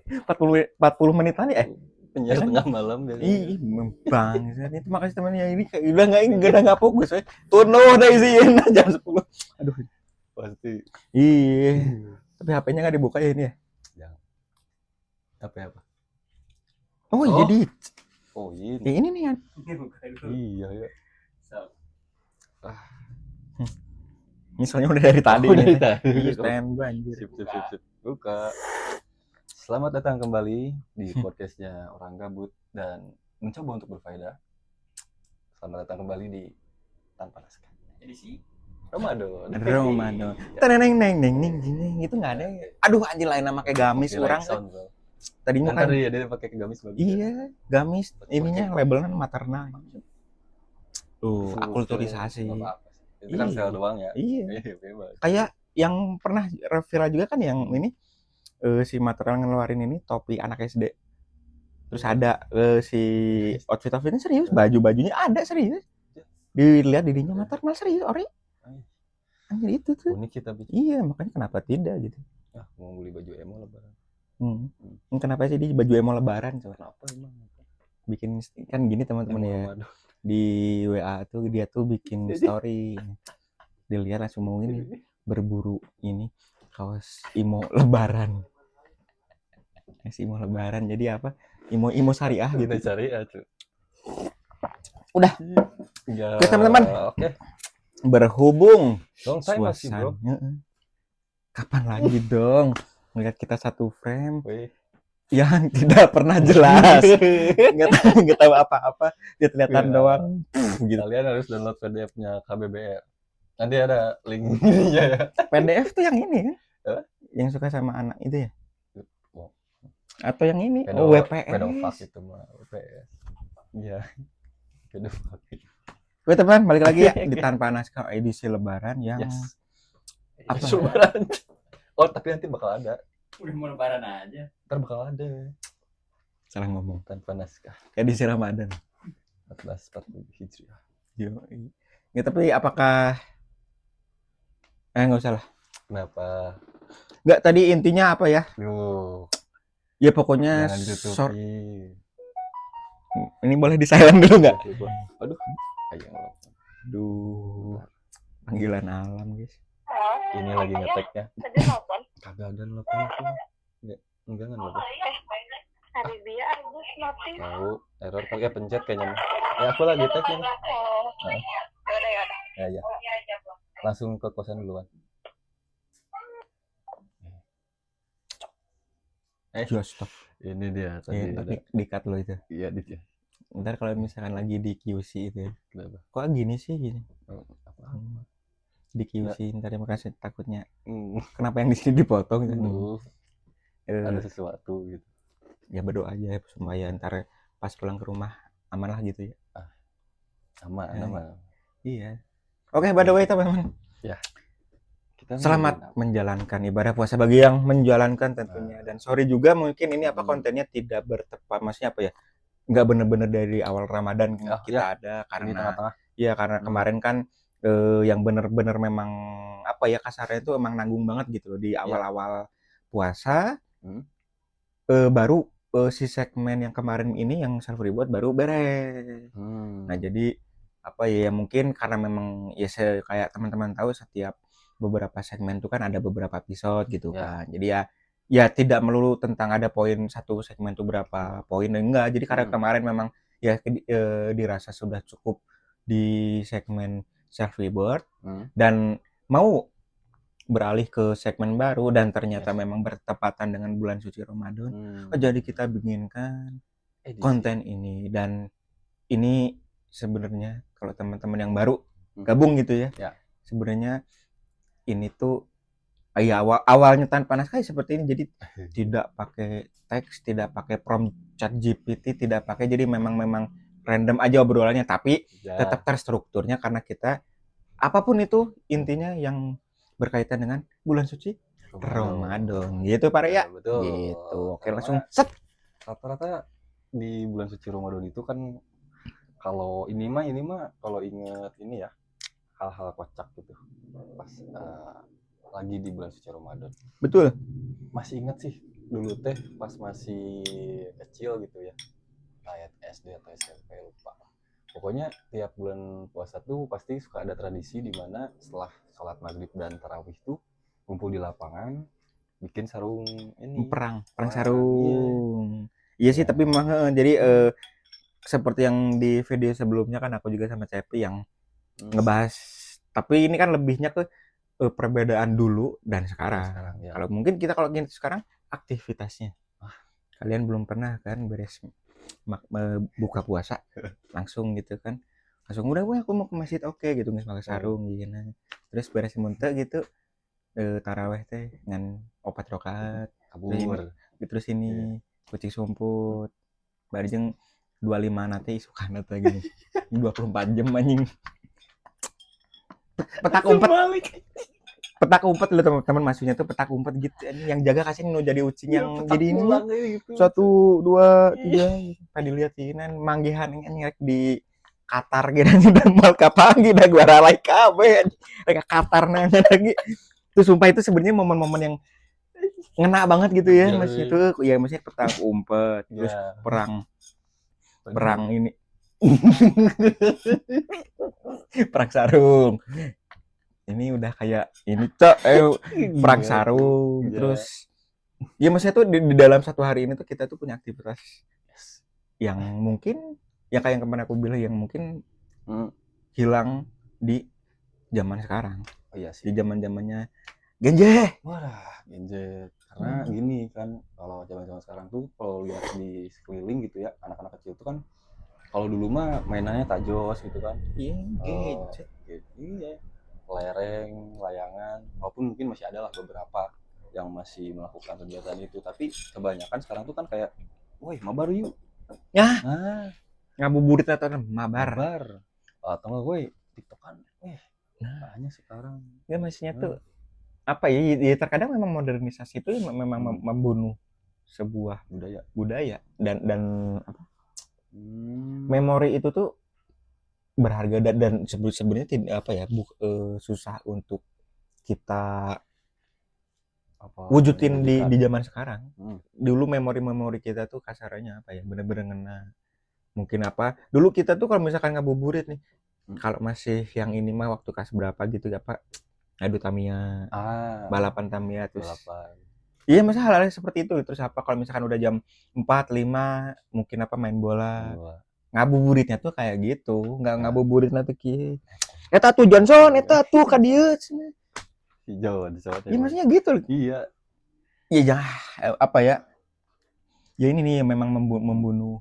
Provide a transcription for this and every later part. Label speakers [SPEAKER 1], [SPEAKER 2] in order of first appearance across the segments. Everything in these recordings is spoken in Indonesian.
[SPEAKER 1] 40 menitan ya?
[SPEAKER 2] Penyiar
[SPEAKER 1] Kan?
[SPEAKER 2] tengah malam biasanya.
[SPEAKER 1] Ih, bangsat itu makasih temannya ini kayak udah nggak fokus we. Tunuh deh isiin jam 10. Aduh.
[SPEAKER 2] Pasti.
[SPEAKER 1] Iya. Tapi HP-nya nggak dibuka ya ini ya?
[SPEAKER 2] Jangan. Apa?
[SPEAKER 1] Oh, jadi
[SPEAKER 2] Oh
[SPEAKER 1] ya
[SPEAKER 2] ini.
[SPEAKER 1] ini nih kan.
[SPEAKER 2] Iya ya.
[SPEAKER 1] Misalnya udah dari tadi
[SPEAKER 2] dari
[SPEAKER 1] ini.
[SPEAKER 2] tadi.
[SPEAKER 1] Iya, standby anjir.
[SPEAKER 2] Sip. Buka. Selamat datang kembali di podcastnya Orang Gabut dan mencoba untuk berfaedah. Selamat datang kembali di Tanpa Naskah. Edisi Ramadan.
[SPEAKER 1] Teneng itu nggak ada. Aduh anjir lain nama kayak gamis orang. Tadinya
[SPEAKER 2] kan
[SPEAKER 1] kan
[SPEAKER 2] dia pakai gamis bagus.
[SPEAKER 1] iya, gamis ininya labelnya maternal. Tuh, akulturisasi.
[SPEAKER 2] Itu kan sel doang ya.
[SPEAKER 1] Iya.
[SPEAKER 2] Bebas.
[SPEAKER 1] Kayak yang pernah viral juga kan yang ini si material ngeluarin ini topi anak SD. Terus ada si outfitnya serius, baju-bajunya ada serius. Dilihat dirinya maternal serius, ori. Anjir itu tuh.
[SPEAKER 2] Unik kita bikin.
[SPEAKER 1] Iya, makanya kenapa tidak gitu.
[SPEAKER 2] Mau beli baju emo lebaran.
[SPEAKER 1] Kenapa sih di baju emo lebaran?
[SPEAKER 2] Kenapa emang?
[SPEAKER 1] Bikin kan gini teman-teman ya. Di WA tuh dia tuh bikin story. Dilihat langsung mau ini berburu ini kaos emo lebaran. Emo lebaran jadi apa? Imo syariah gitu.
[SPEAKER 2] Syariah tuh.
[SPEAKER 1] Udah.
[SPEAKER 2] Ya,
[SPEAKER 1] oke teman-teman.
[SPEAKER 2] Oke.
[SPEAKER 1] Berhubung
[SPEAKER 2] dong saya masih bro.
[SPEAKER 1] Kapan lagi dong ngeliat kita satu frame yang tidak pernah jelas. Nggak tahu apa-apa, dia kelihatan doang.
[SPEAKER 2] Gitu. Kalian harus download PDF-nya KBBR. Nanti ada linknya ya.
[SPEAKER 1] PDF tuh yang ini kan? Yang suka sama anak itu ya? Atau yang ini? WPS.
[SPEAKER 2] Pedofak itu mah WPS. Iya. Pedofak.
[SPEAKER 1] Oke teman, balik lagi ya di Tanpa Naskah edisi Lebaran yang
[SPEAKER 2] apa? Lebaran. Oh tapi nanti bakal ada.
[SPEAKER 3] Udah mau Lebaran aja.
[SPEAKER 2] Ntar bakal ada.
[SPEAKER 1] Salah ngomong.
[SPEAKER 2] Tanpa Naskah.
[SPEAKER 1] Edisi Ramadan.
[SPEAKER 2] 1447 Hijriah.
[SPEAKER 1] Yo. Ya, tapi apakah nggak usah lah.
[SPEAKER 2] Kenapa?
[SPEAKER 1] Nggak, tadi intinya apa ya? Ya pokoknya ini boleh di silent dulu nggak?
[SPEAKER 2] Aduh.
[SPEAKER 1] Panggilan alam guys.
[SPEAKER 2] Ini lagi ngeteknya. Kagak ada nelfon tuh. Enggak nelfon.
[SPEAKER 4] Hari dia Agus mati.
[SPEAKER 2] Tahu error kali ya pencet kayaknya. Ya aku lagi tek ini. Ya. Langsung ke kosan duluan.
[SPEAKER 1] Stop.
[SPEAKER 2] Ini dia tadi.
[SPEAKER 1] Di-cut lo itu.
[SPEAKER 2] Iya dia.
[SPEAKER 1] Ntar kalau misalkan lagi di QC itu ya. Kenapa? Kok gini sih gini? Di QC ntar ya makasih takutnya. Kenapa yang di sini dipotong gitu?
[SPEAKER 2] Ada sesuatu gitu.
[SPEAKER 1] Ya berdoa aja ya supaya ntar pas pulang ke rumah aman lah gitu ya.
[SPEAKER 2] Aman.
[SPEAKER 1] Iya. Oke, by the way teman-teman.
[SPEAKER 2] Ya.
[SPEAKER 1] Selamat menjalankan ibadah puasa bagi yang menjalankan tentunya. Dan sorry juga mungkin ini kontennya tidak bertepat, maksudnya apa ya? Nggak bener-bener dari awal Ramadan kita ada karena karena kemarin kan yang bener-bener memang apa ya kasarnya itu emang nanggung banget gitu loh di awal-awal puasa. Baru si segmen yang kemarin ini yang self reward baru beres. Nah jadi apa ya mungkin karena memang ya kayak teman-teman tahu setiap beberapa segmen itu kan ada beberapa episode gitu kan. Jadi ya tidak melulu tentang ada poin satu segmen itu berapa poin, enggak. Jadi karena kemarin memang ya dirasa sudah cukup di segmen self reward dan mau beralih ke segmen baru dan ternyata memang bertepatan dengan bulan suci Ramadan. Jadi kita bikinkan konten ini dan ini sebenarnya kalau teman-teman yang baru gabung gitu ya. Sebenarnya ini tuh awalnya Tanpa Naskah seperti ini, jadi tidak pakai teks, tidak pakai prompt ChatGPT, tidak pakai, jadi memang random aja obrolannya, tapi tetap terstrukturnya karena kita apapun itu intinya yang berkaitan dengan bulan suci Ramadan gitu Pak ya.
[SPEAKER 2] Betul.
[SPEAKER 1] Gitu. Oke, langsung set.
[SPEAKER 2] Rata-rata di bulan suci Ramadan itu kan kalau ini mah kalau inget ini ya hal-hal kocak gitu pas lagi di bulan suci Ramadan.
[SPEAKER 1] Betul.
[SPEAKER 2] Masih ingat sih dulu teh pas masih kecil gitu ya, kayak SD atau SMP lupa. Pokoknya tiap bulan puasa tuh pasti suka ada tradisi di mana setelah sholat maghrib dan tarawih tuh kumpul di lapangan bikin sarung ini.
[SPEAKER 1] perang
[SPEAKER 2] Wah,
[SPEAKER 1] sarung. Iya sih,
[SPEAKER 2] iya.
[SPEAKER 1] tapi memang jadi seperti yang di video sebelumnya kan aku juga sama Cepi yang ngebahas, tapi ini kan lebihnya ke perbedaan dulu dan sekarang.
[SPEAKER 2] ya.
[SPEAKER 1] Kalau mungkin kita kalau gini sekarang aktivitasnya. Kalian belum pernah kan beres buka puasa langsung gitu kan. Langsung udah aku mau ke masjid, oke gitu nggak pakai sarung gitu. Terus beres muntah gitu taraweh teh dengan 4 rakaat.
[SPEAKER 2] Kabur.
[SPEAKER 1] Terus ini kucing sumput. Bareng 25 nanti isukan atau gini. 24 jam anjing. Petak umpet lo teman-teman, maksudnya tuh petak umpet gitu yang jaga kasih nu jadi ucing yang jadi ini
[SPEAKER 2] gitu.
[SPEAKER 1] 1 2 3 pada dilihatin manggihan yang di Qatar gitu udah mal kapan gitu gua ralai kabeh rek Qatar nanya lagi. Itu sumpah itu sebenarnya momen-momen yang ngena banget gitu ya, maksudnya tuh ya maksudnya petak umpet terus perang ini perang sarung. Ini udah kayak ini perang sarung terus ya maksudnya tuh di dalam satu hari ini tuh kita tuh punya aktivitas yang mungkin ya kayak yang kemarin aku bilang yang mungkin hilang di zaman sekarang.
[SPEAKER 2] Oh iya sih.
[SPEAKER 1] Di zaman-zamannya genje.
[SPEAKER 2] Wah, genje. Karena gini kan, kalau zaman-zaman sekarang tuh kalau lihat di sekeliling gitu ya, anak-anak kecil tuh kan kalau dulu mah mainannya tajos gitu kan.
[SPEAKER 1] Iya, gadget.
[SPEAKER 2] Iya. Lereng, layangan, walaupun mungkin masih ada lah beberapa yang masih melakukan kegiatan itu, tapi kebanyakan sekarang tuh kan kayak, woi mabar yuk.
[SPEAKER 1] Ya. Ngabuburit atau mabar.
[SPEAKER 2] Atau nggak woi tiktokan, banyak sekarang.
[SPEAKER 1] Ya maksudnya tuh apa ya terkadang memang modernisasi itu memang membunuh sebuah budaya dan apa memori itu tuh berharga dan sebenarnya tidak apa ya susah untuk kita wujudin di zaman sekarang. Dulu memori kita tuh kasarannya apa ya bener-bener ngena. Mungkin apa dulu kita tuh kalau misalkan ngabuburit nih kalau masih yang ini mah waktu kelas berapa gitu ya Pak, adu Tamiya, balapan Tamiya terus iya masa hal-hal seperti itu. Terus apa kalau misalkan udah jam 4, 5 mungkin apa main bola. Ngabuburitnya tuh kayak gitu, nggak ngabuburitnya tuh kieu. Eta tuh Johnson, eta tuh ka dieu.
[SPEAKER 2] Hijau di Jawa.
[SPEAKER 1] Ya maksudnya gitu.
[SPEAKER 2] Iya.
[SPEAKER 1] Iya apa ya? Ya ini nih yang memang membunuh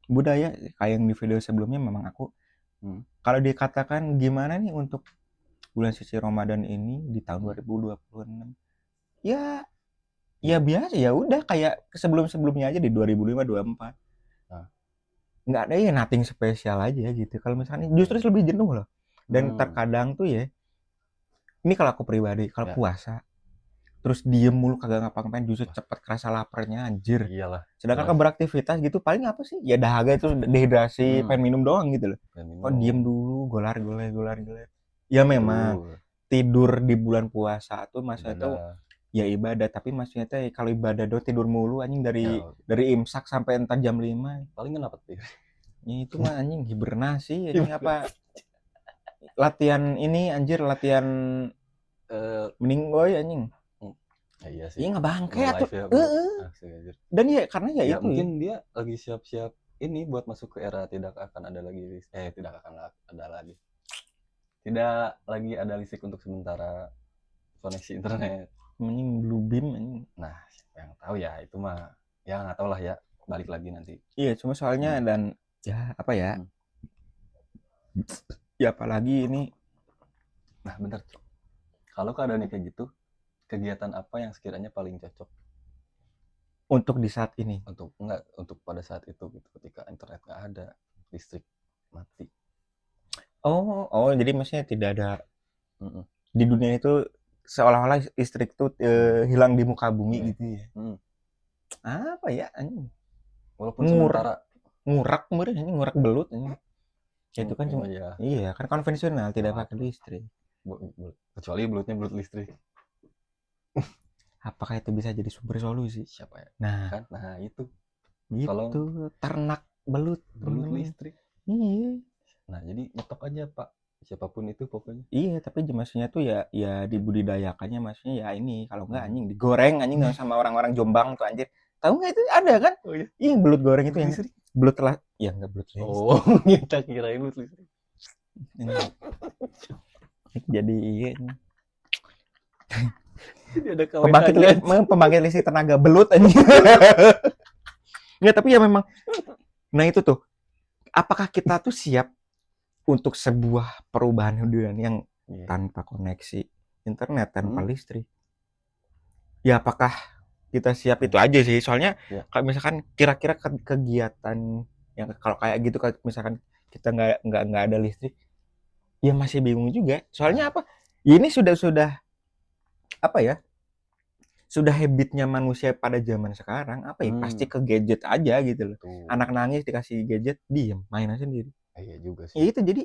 [SPEAKER 1] budaya kayak yang di video sebelumnya memang aku kalau dikatakan gimana nih untuk bulan suci Ramadan ini di tahun 2026. Ya biasa ya udah kayak sebelum-sebelumnya aja di 2005 24. Nggak ada ya nothing spesial aja gitu. Kalau misalnya justru lebih jenuh loh. Dan terkadang tuh ya ini kalau aku pribadi kalau puasa terus diem mulu kagak ngapa-ngapain justru cepet kerasa laparnya anjir.
[SPEAKER 2] Iyalah.
[SPEAKER 1] Sedangkan kalau beraktivitas gitu paling apa sih? Ya dahaga itu dehidrasi, pengen minum doang gitu loh. Kok diem dulu, golar. Ya memang tidur di bulan puasa tuh maksudnya tuh ya ibadah, tapi maksudnya tuh kalau ibadah do tidur mulu anjing dari imsak sampai entar jam 5.
[SPEAKER 2] Paling kenapa tuh?
[SPEAKER 1] Ya itu mah anjing hibernasi anjing apa? Latihan ini anjir latihan meninggoy anjing.
[SPEAKER 2] Iya sih.
[SPEAKER 1] Iya ngebangke atuh. Dan ya karena ya itu
[SPEAKER 2] mungkin dia lagi siap-siap ini buat masuk ke era tidak akan ada lagi listrik untuk sementara koneksi internet.
[SPEAKER 1] Mending Blue Beam anjing.
[SPEAKER 2] Nah, siapa yang tahu ya itu mah ya nggak tahu lah ya, balik lagi nanti.
[SPEAKER 1] Iya, cuma soalnya dan ya apa ya? Ya apalagi ini.
[SPEAKER 2] Nah, bentar. Kalau keadaannya kayak gitu, kegiatan apa yang sekiranya paling cocok
[SPEAKER 1] untuk di saat ini?
[SPEAKER 2] Untuk pada saat itu gitu, ketika internet nggak ada, listrik mati.
[SPEAKER 1] Oh, jadi maksudnya tidak ada di dunia itu seolah-olah listrik tuh hilang di muka bumi gitu ya. Apa ya anjing?
[SPEAKER 2] Walaupun sementara
[SPEAKER 1] ngurak belut anjing. Itu kan cuma iya kan konvensional tidak pakai listrik.
[SPEAKER 2] Kecuali belutnya belut listrik.
[SPEAKER 1] apakah itu bisa jadi sumber solusi?
[SPEAKER 2] Siapa ya?
[SPEAKER 1] Nah,
[SPEAKER 2] Kan? Nah, itu
[SPEAKER 1] gitu. Ternak belut.
[SPEAKER 2] belut listrik.
[SPEAKER 1] Iya.
[SPEAKER 2] Nah, jadi nyetok aja, Pak. Siapapun itu pokoknya.
[SPEAKER 1] Iya, tapi maksudnya tuh ya dibudidayakannya maksudnya ya ini kalau enggak anjing digoreng anjing sama orang-orang Jombang tuh anjir. Tahu nggak itu ada kan?
[SPEAKER 2] Oh iya.
[SPEAKER 1] Iya, belut goreng itu yang
[SPEAKER 2] Listrik.
[SPEAKER 1] belut telah ya enggak belut listrik.
[SPEAKER 2] Oh, kita kirain belut listrik.
[SPEAKER 1] Jadi iya.
[SPEAKER 2] Jadi ada kawinan.
[SPEAKER 1] Pembangkit listrik tenaga belut anjing. Enggak, tapi ya memang nah itu tuh. Apakah kita tuh siap untuk sebuah perubahan hunian yang tanpa koneksi internet, tanpa listrik? Ya apakah kita siap itu aja sih? Soalnya kalau misalkan kira-kira kegiatan yang kalau kayak gitu misalkan kita nggak ada listrik, ya masih bingung juga. Soalnya apa? Ini sudah apa ya? Sudah habitnya manusia pada zaman sekarang apa ya? Pasti ke gadget aja gitu loh. Anak nangis dikasih gadget, diem, main aja sendiri.
[SPEAKER 2] Iya juga sih.
[SPEAKER 1] Ya itu jadi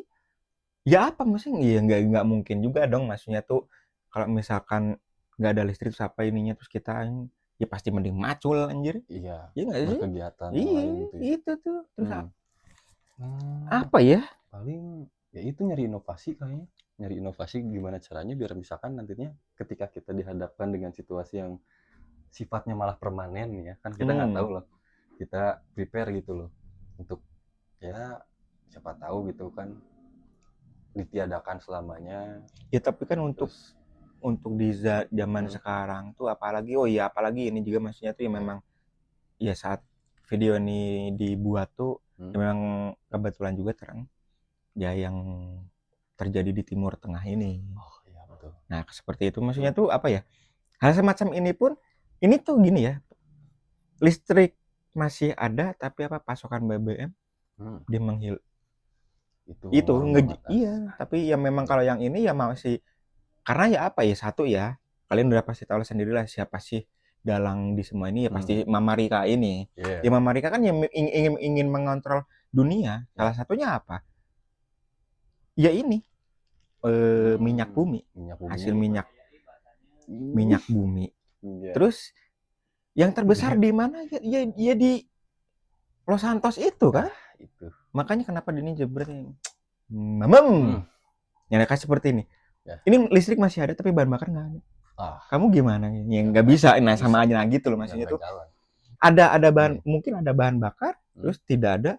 [SPEAKER 1] ya apa maksudnya? Ya nggak mungkin juga dong. Maksudnya tuh kalau misalkan nggak ada listrik terus apa ininya terus kita ya pasti mending macul anjir.
[SPEAKER 2] Iya.
[SPEAKER 1] Iya nggak sih?
[SPEAKER 2] Berkegiatan
[SPEAKER 1] Iya,
[SPEAKER 2] lain gitu ya.
[SPEAKER 1] itu tuh. Terus
[SPEAKER 2] Hmm,
[SPEAKER 1] apa ya?
[SPEAKER 2] paling ya itu nyari inovasi kayaknya. Nyari inovasi gimana caranya biar misalkan nantinya ketika kita dihadapkan dengan situasi yang sifatnya malah permanen ya kan kita nggak tahu loh, kita prepare gitu loh untuk ya siapa tahu gitu kan ditiadakan selamanya.
[SPEAKER 1] Ya tapi kan
[SPEAKER 2] Terus,
[SPEAKER 1] untuk di zaman sekarang tuh apalagi ini juga maksudnya tuh ya memang ya saat video ini dibuat tuh ya memang kebetulan juga ya yang terjadi di Timur Tengah ini.
[SPEAKER 2] oh iya betul.
[SPEAKER 1] Nah seperti itu maksudnya tuh apa ya, hal semacam ini pun ini tuh gini ya, listrik masih ada tapi apa pasokan BBM dia itu iya, tapi ya memang kalau yang ini ya masih karena ya apa ya satu ya kalian udah pasti tahu sendirilah siapa sih dalang di semua ini ya pasti Mama Rika ini. Ya Mama Rika kan yang ingin mengontrol dunia. Salah satunya apa? Ya ini minyak bumi. Hasil minyak bumi. Terus yang terbesar di mana? Ya di Los Santos itu kan?
[SPEAKER 2] Itu.
[SPEAKER 1] Makanya kenapa di ini jebret yang mereka seperti ini. Ini listrik masih ada tapi bahan bakar nggak ada. Kamu gimana? Yang nggak bisa. Nah sama aja gitu loh maksudnya tuh. Ada bahan mungkin ada bahan bakar terus tidak ada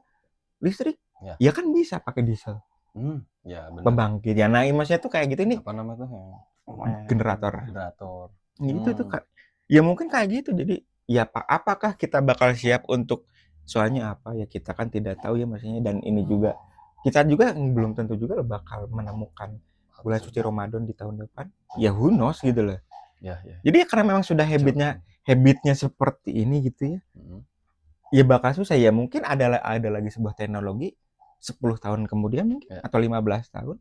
[SPEAKER 1] listrik. Ya kan bisa pakai diesel.
[SPEAKER 2] Ya benar.
[SPEAKER 1] Pembangkit. Ya nah maksudnya tuh kayak gitu ini.
[SPEAKER 2] Apa namanya tuh?
[SPEAKER 1] Generator. Gitu tuh Kak. Ya mungkin kayak gitu. Jadi ya apakah kita bakal siap untuk soalnya apa ya kita kan tidak tahu ya maksudnya dan ini juga kita juga belum tentu juga bakal menemukan bulan suci Ramadan di tahun depan. Ya who knows gitu loh.
[SPEAKER 2] Ya.
[SPEAKER 1] Jadi karena memang sudah habitnya seperti ini gitu ya. Ya bakal susah ya mungkin ada lagi sebuah teknologi 10 tahun kemudian mungkin atau 15 tahun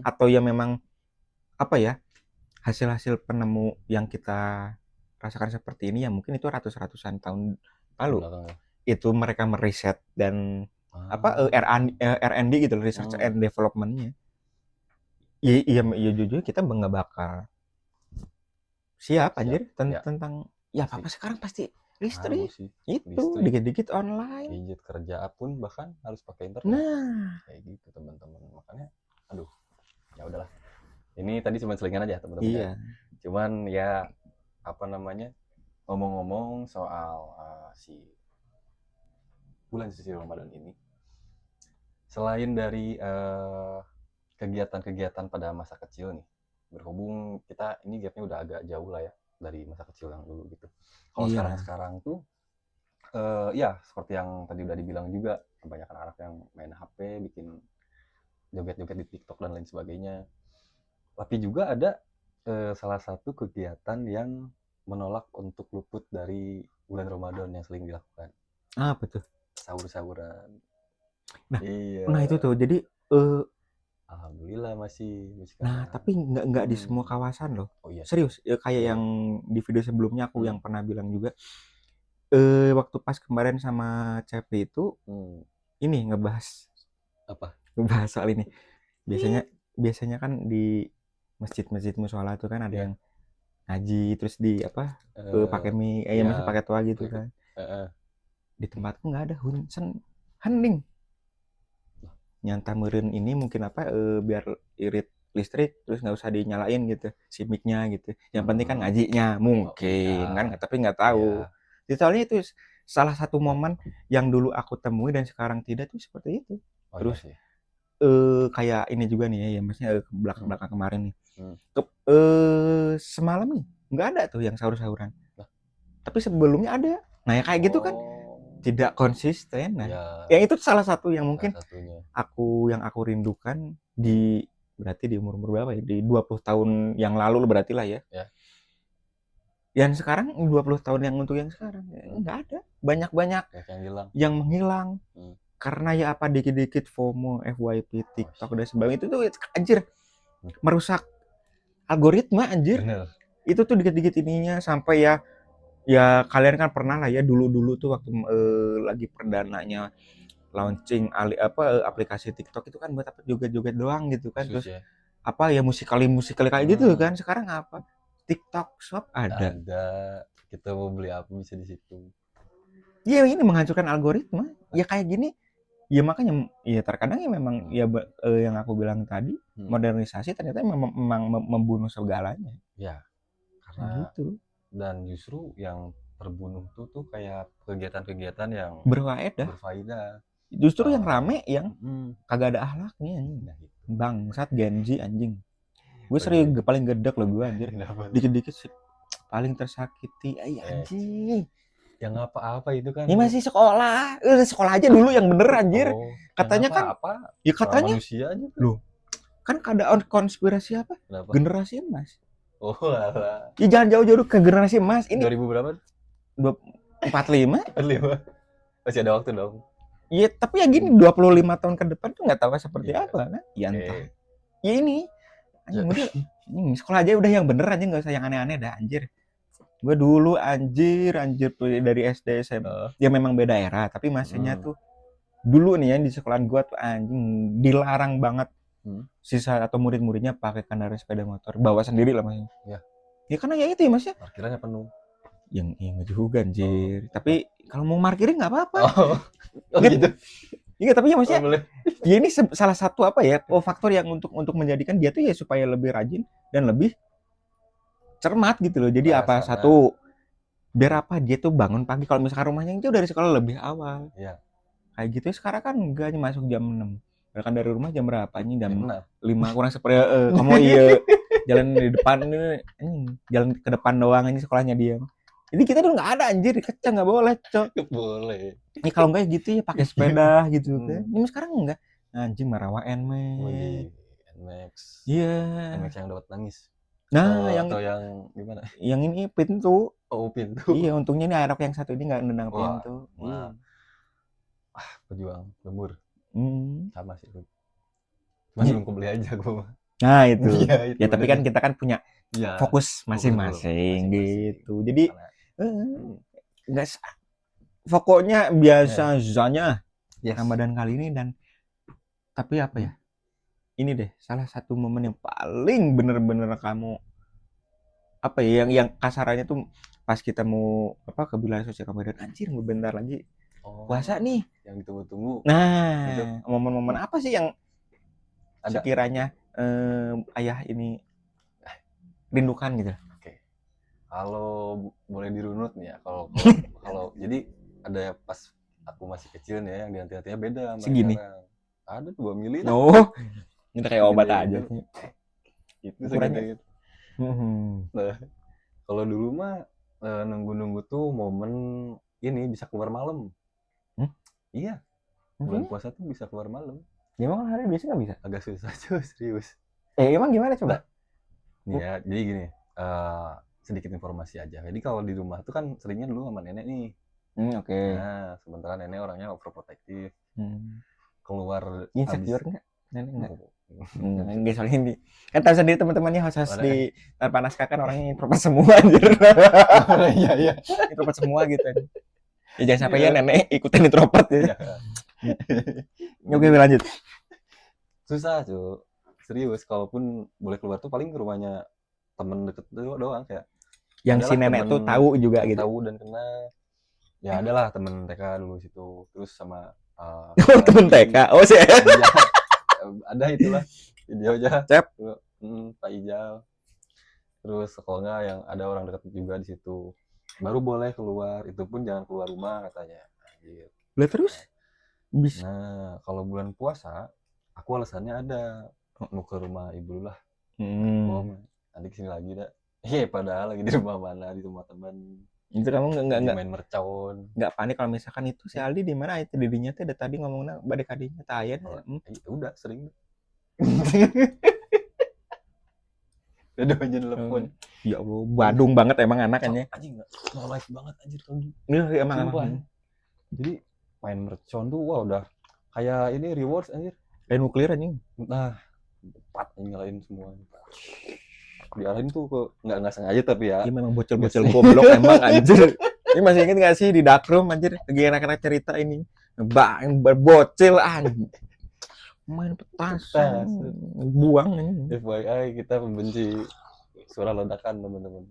[SPEAKER 1] atau ya memang apa ya hasil-hasil penemu yang kita rasakan seperti ini ya mungkin itu ratusan tahun lalu. Itu mereka meriset dan R&D gitu research and development-nya. Iya jujur kita nggak bakal siap anjir tentang ya apa sekarang pasti listrik itu dikit-dikit online
[SPEAKER 2] gadget kerja pun bahkan harus pakai internet.
[SPEAKER 1] Nah
[SPEAKER 2] kayak gitu teman-teman, makanya aduh ya udahlah ini tadi cuma selingan aja teman-teman.
[SPEAKER 1] Iya.
[SPEAKER 2] Cuman ya apa namanya ngomong-ngomong soal si bulan suci Ramadan ini, selain dari kegiatan-kegiatan pada masa kecil nih, berhubung kita ini gapnya udah agak jauh lah ya dari masa kecil yang dulu gitu. Kalau sekarang tuh ya seperti yang tadi udah dibilang juga, kebanyakan anak yang main HP, bikin joget-joget di TikTok dan lain sebagainya. Tapi juga ada salah satu kegiatan yang menolak untuk luput dari bulan Ramadan yang sering dilakukan.
[SPEAKER 1] Apa tuh?
[SPEAKER 2] Sahur-sahuran.
[SPEAKER 1] Nah itu tuh jadi
[SPEAKER 2] alhamdulillah masih
[SPEAKER 1] nah tapi nggak di semua kawasan loh.
[SPEAKER 2] Oh iya
[SPEAKER 1] serius ya, kayak yang di video sebelumnya aku yang pernah bilang juga waktu pas kemarin sama CP itu ini ngebahas soal ini. Biasanya kan di masjid musola itu kan ada yang ngaji terus di apa pakai mie
[SPEAKER 2] iya.
[SPEAKER 1] masih pakai toa gitu
[SPEAKER 2] Pakai-
[SPEAKER 1] kan.
[SPEAKER 2] Heeh.
[SPEAKER 1] Di tempatku nggak ada hening. Nyanta meureun ini mungkin apa biar irit listrik terus nggak usah dinyalain gitu si mic-nya gitu. Yang penting kan ngajinya mungkin
[SPEAKER 2] iya.
[SPEAKER 1] kan tapi nggak tahu. Jadi soalnya itu salah satu momen yang dulu aku temui dan sekarang tidak tuh seperti itu.
[SPEAKER 2] Oh,
[SPEAKER 1] Terus
[SPEAKER 2] iya sih.
[SPEAKER 1] kayak ini juga nih ya maksudnya ke belakang kemarin nih.
[SPEAKER 2] Hmm.
[SPEAKER 1] Semalam nih nggak ada tuh yang sahur-sahuran.
[SPEAKER 2] Lah.
[SPEAKER 1] Tapi sebelumnya ada. Nah ya kayak gitu kan tidak konsisten. Nah,
[SPEAKER 2] Iya,
[SPEAKER 1] yang itu salah satu yang mungkin
[SPEAKER 2] salah satunya.
[SPEAKER 1] aku rindukan di berarti di umur berapa ya? Di 20 tahun yang lalu berarti lah ya.
[SPEAKER 2] Ya.
[SPEAKER 1] Yang sekarang 20 tahun yang untuk yang sekarang nggak ada. Banyak-banyak
[SPEAKER 2] Kayak yang hilang.
[SPEAKER 1] yang menghilang. Karena ya apa dikit-dikit FOMO, FYP, TikTok dan sebagainya itu tuh anjir merusak algoritma anjir.
[SPEAKER 2] Bener.
[SPEAKER 1] Itu tuh dikit-dikit ininya sampai ya kalian kan pernah lah ya dulu tuh waktu lagi perdananya launching aplikasi TikTok itu kan buat apa joget-joget doang gitu kan. Terus
[SPEAKER 2] ya.
[SPEAKER 1] apa ya musikali kayak gitu kan. Sekarang apa? TikTok Shop ada.
[SPEAKER 2] Kita mau beli apa bisa di situ.
[SPEAKER 1] Iya ini menghancurkan algoritma. Ya kayak gini. Ya makanya ya terkadang ya memang ya yang aku bilang tadi modernisasi ternyata memang membunuh segalanya.
[SPEAKER 2] Ya. Karena
[SPEAKER 1] gitu.
[SPEAKER 2] Dan justru yang terbunuh tuh kayak kegiatan-kegiatan yang berfaedah.
[SPEAKER 1] Justru yang rame yang kagak ada akhlaknya anjing. Bangsat Gen Z anjing. Gue sering paling gedek loh gue anjir. Dikit-dikit paling tersakiti anjing.
[SPEAKER 2] Yang apa-apa itu kan.
[SPEAKER 1] Ini masih sekolah. Sekolah aja dulu yang bener anjir. Katanya kan ya katanya
[SPEAKER 2] manusia aja
[SPEAKER 1] loh. Kan ada konspirasi apa?
[SPEAKER 2] Kenapa?
[SPEAKER 1] Generasi emas.
[SPEAKER 2] Oh lah.
[SPEAKER 1] Ya jangan jauh-jauh ke generasi emas ini.
[SPEAKER 2] 2000 berapa?
[SPEAKER 1] 45.
[SPEAKER 2] Masih ada waktu dong.
[SPEAKER 1] Iya, tapi ya gini 25 tahun ke depan tuh nggak tahu seperti apa kan? Ya entah. Ya ini. Anjing udah sekolah aja udah yang bener aja nggak usah yang aneh-aneh dah anjir. Gue dulu anjir tuh dari SD SMP. Ya memang beda era, tapi masanya tuh dulu nih ya di sekolahan gue tuh anjing dilarang banget. Sisa atau murid-muridnya pakai kendaraan sepeda motor, bawa sendiri lah maksudnya. Ya karena ya itu ya mas ya.
[SPEAKER 2] Parkirannya penuh.
[SPEAKER 1] Yang juga anjir. Tapi kalau mau parkirin nggak apa-apa.
[SPEAKER 2] Gitu.
[SPEAKER 1] Iya tapi ya maksudnya. Ya ini salah satu apa ya? Faktor yang untuk menjadikan dia tuh ya supaya lebih rajin dan lebih cermat gitu loh. Jadi satu biar apa dia tuh bangun pagi kalau misalkan rumahnya itu dari sekolah lebih awal.
[SPEAKER 2] Iya.
[SPEAKER 1] Kayak gitu sekarang kan enggak masuk jam 6. Bahkan dari rumah jam berapa nih? Jam 5 kurang kamu jalan di depan ini jalan ke depan doang ini sekolahnya dia. Jadi kita tuh nggak ada anjir kecang nggak boleh cok.
[SPEAKER 2] Boleh.
[SPEAKER 1] Ini kalau nggak gitu ya pakai sepeda gitu kan. Ini sekarang enggak. Anjing Marawa
[SPEAKER 2] Nmax.
[SPEAKER 1] Iya.
[SPEAKER 2] Nmax yang dapat nangis.
[SPEAKER 1] Nah
[SPEAKER 2] atau yang gimana?
[SPEAKER 1] Yang ini pintu.
[SPEAKER 2] Pintu.
[SPEAKER 1] Iya untungnya nih Aerox yang satu ini nggak nendang pintu.
[SPEAKER 2] Pejuang lembur. Sama sih lu. Belum kebeli aja gue.
[SPEAKER 1] Nah itu.
[SPEAKER 2] Ya
[SPEAKER 1] tapi kan kita kan punya fokus masing-masing gitu. Jadi enggak pokoknya biasanya Ramadan kali ini dan tapi apa ya? Ini deh salah satu momen yang paling bener-bener kamu apa ya yang kasarannya tuh pas kita mau ke wilayah sosial Ramadan anjir bentar lagi puasa nih
[SPEAKER 2] yang ditunggu-tunggu.
[SPEAKER 1] Nah gitu. Momen-momen apa sih yang sekiranya ayah ini rindukan gitu?
[SPEAKER 2] Oke. Kalau boleh dirunut nih ya kalau jadi ada pas aku masih kecil nih ya yang di hati-hatinya beda sama
[SPEAKER 1] segini
[SPEAKER 2] sekarang. Ada 2 mili lah.
[SPEAKER 1] Ini kayak obat aja sih.
[SPEAKER 2] Itu ukurannya gitu. Nah, kalau dulu mah nunggu-nunggu tuh momen ini bisa keluar malam. Iya. Bulan puasa tuh bisa keluar malam.
[SPEAKER 1] Ya emang hari biasa nggak bisa?
[SPEAKER 2] Agak susah cuy, serius.
[SPEAKER 1] Emang gimana coba?
[SPEAKER 2] Nih ya, jadi gini. Sedikit informasi aja. Jadi kalau di rumah tuh kan seringnya dulu sama nenek nih.
[SPEAKER 1] Oke.
[SPEAKER 2] Nah, sementara nenek orangnya overprotective. Keluar
[SPEAKER 1] insecure nggak? Nenek nggak? Enggak soalnya ini kan tahu sendiri teman-temannya host di Tanpa Naskah kan orangnya introvert semua anjir. Iya. Introvert semua gitu. Ya jangan sampai ya nenek ikutan introvert ya. Oke lanjut.
[SPEAKER 2] Susah cuy. Serius, kalaupun boleh keluar tuh paling ke rumahnya temen deket doang kayak
[SPEAKER 1] Yang si
[SPEAKER 2] adalah
[SPEAKER 1] nenek tuh
[SPEAKER 2] temen
[SPEAKER 1] tahu juga
[SPEAKER 2] yang
[SPEAKER 1] gitu.
[SPEAKER 2] tahu dan kenal. Ya adalah temen TK dulu situ. Terus sama
[SPEAKER 1] Oh, temen TK. Oh, sih.
[SPEAKER 2] Iya, ada itulah videonya.
[SPEAKER 1] Cep.
[SPEAKER 2] Pak Ijal. Terus kalau nggak yang ada orang dekat juga di situ. Baru boleh keluar, itu pun jangan keluar rumah katanya. Anjir.
[SPEAKER 1] Lah terus bisa.
[SPEAKER 2] Nah, kalau bulan puasa, aku alasannya ada. Mau ke rumah ibu lah. Om, nanti kesini lagi dah. Padahal lagi di rumah mana, di rumah teman.
[SPEAKER 1] Itu kamu
[SPEAKER 2] Lagi
[SPEAKER 1] nggak
[SPEAKER 2] main mercon.
[SPEAKER 1] nggak panik kalau misalkan itu si Aldi di mana itu dirinya tuh tadi ngomongnya badek adinya tayen.
[SPEAKER 2] Udah sering. Udah aja telepon.
[SPEAKER 1] Ya Allah, Badung banget emang anaknya.
[SPEAKER 2] Anjing enggak no life banget anjir tadi.
[SPEAKER 1] Iya, emang.
[SPEAKER 2] Jadi main mercon tuh wah udah kayak ini rewards anjir.
[SPEAKER 1] Kayak nuklir anjing.
[SPEAKER 2] Nah, 4 nyalain semua. Diarahin tuh ke nggak sengaja tapi ya.
[SPEAKER 1] Iya memang bocil-bocil goblok emang anjir. Ini masih inget nggak sih di Darkroom anjir lagi anak-anak cerita ini bang berbocil anjir main petasan buang anjir.
[SPEAKER 2] FYI kita membenci suara ledakan teman-teman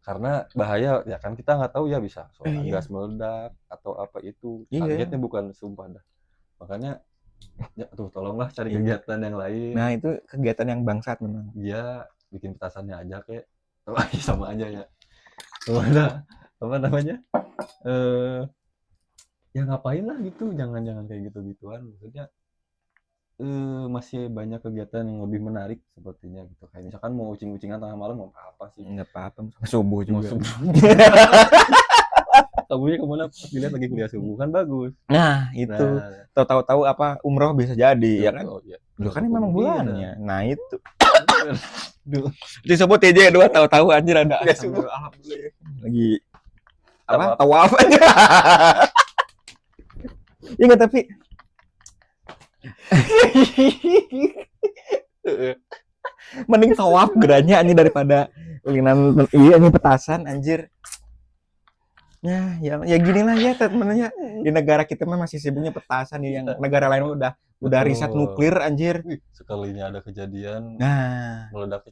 [SPEAKER 2] karena bahaya ya kan kita nggak tahu ya bisa suara gas meledak atau apa itu targetnya bukan sumpah dah makanya ya tuh tolonglah cari kegiatan yang lain.
[SPEAKER 1] Nah itu kegiatan yang bangsat memang.
[SPEAKER 2] Iya bikin petasannya aja kayak sama aja ya. Mana apa namanya ya ngapain lah gitu jangan kayak gitu-gituan maksudnya masih banyak kegiatan yang lebih menarik sepertinya gitu kayak misalkan mau ucing-ucingan tengah malam mau apa sih
[SPEAKER 1] nggak apa-apa subuh juga
[SPEAKER 2] kamunya kemana dilihat lagi kuliah subuh kan bagus.
[SPEAKER 1] Nah itu tahu-tahu apa umroh bisa jadi ya kan dulu kan memang bulannya nah itu disebut TJ 2 tahu-tahu anjir ada alhamdulillah lagi apa tawaf aja. Ya nggak tapi mending tawaf geranya anjir daripada ini petasan anjir. Ya gini lah ya temennya di negara kita mah masih sibuknya petasan yang negara lain udah riset nuklir anjir.
[SPEAKER 2] Sekalinya ada kejadian meledak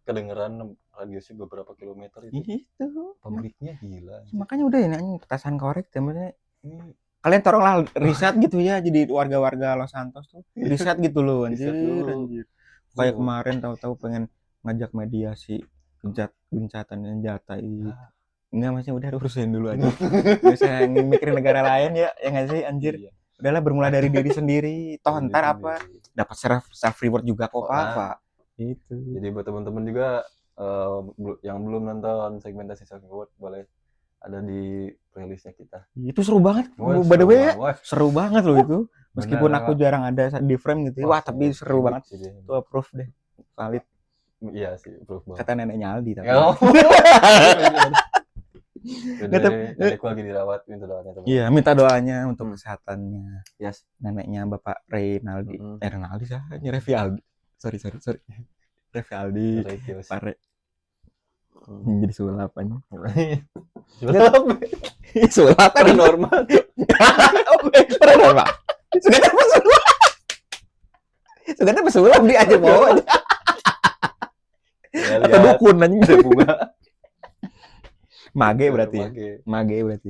[SPEAKER 2] kedengeran radiusnya beberapa kilometer itu pabriknya gila.
[SPEAKER 1] Makanya udah ini petasan korek temennya kalian tolonglah riset gitu ya jadi warga-warga Los Santos tuh riset gitu loh anjir. Kayak kemarin tahu-tahu pengen ngajak mediasi gencatan senjata itu. Enggak masih udah urusin dulu aja. Gak usah mikirin negara lain ya nggak sih anjir. Udahlah bermula dari diri sendiri. Toh ntar apa dapat self reward juga kok apa. Itu.
[SPEAKER 2] Jadi buat teman-teman juga yang belum nonton segmentasi self reward boleh ada di playlistnya kita.
[SPEAKER 1] Itu seru banget. By the way ya, seru banget loh itu. Meskipun aku jarang ada di frame gitu. Wah, tapi seru banget. Itu approve deh. Valid.
[SPEAKER 2] Iya sih, approve banget.
[SPEAKER 1] Kata neneknya Aldi tapi.
[SPEAKER 2] Nenekku lagi dirawat, minta doanya teman.
[SPEAKER 1] Iya, minta doanya untuk kesehatannya.
[SPEAKER 2] Yes.
[SPEAKER 1] Neneknya Bapak Reynaldi. Reynaldi sah, Revi Aldi. Sorry. Revi Aldi. Pare. Jadi sulap aja. Sulap kan normal. Normal. Sudah pesulap di aja bawa aja. Atau dukun aja bunga. Mage berarti ya. Mage berarti.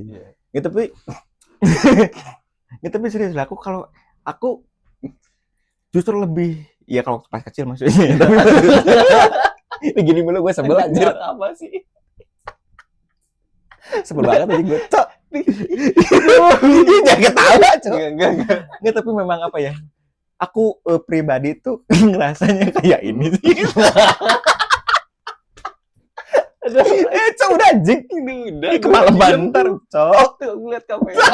[SPEAKER 1] Ya tapi serius lah aku justru lebih ya kalau pas kecil maksudnya tapi begini mulu gue sebel anjir.
[SPEAKER 2] Apa sih?
[SPEAKER 1] Sebel banget aja gue. Cok. Jangan ketawa, Cok. Enggak, tapi memang apa ya? Aku pribadi tuh ngerasanya kayak ini sih. Cok udah anjing. Ini udah. Kemalaman ntar, Cok.
[SPEAKER 2] Tuh ngeliat kamera.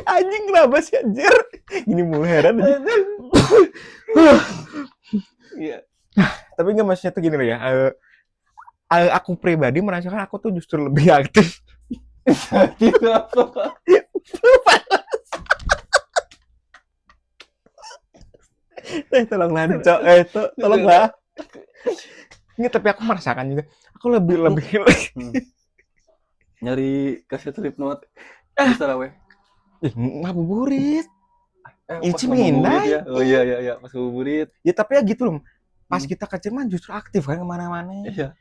[SPEAKER 1] Anjing kenapa sih anjir? Gini mulu heran aja. Iya. Tapi nggak maksudnya tuh gini loh ya. Aku pribadi merasakan aku tuh justru lebih aktif.
[SPEAKER 2] Gitu apa?
[SPEAKER 1] Tolonglah Cok. Tolonglah. Nggak, tapi aku merasakan juga. Aku lebih
[SPEAKER 2] nyari kaset Slipknot. Bisa lah weh.
[SPEAKER 1] Ngabuburit. Ici minai.
[SPEAKER 2] Oh iya, pas ngabuburit.
[SPEAKER 1] Ya tapi ya gitu loh. Pas kita kecil mah justru aktif kan kemana-mana.
[SPEAKER 2] Iya.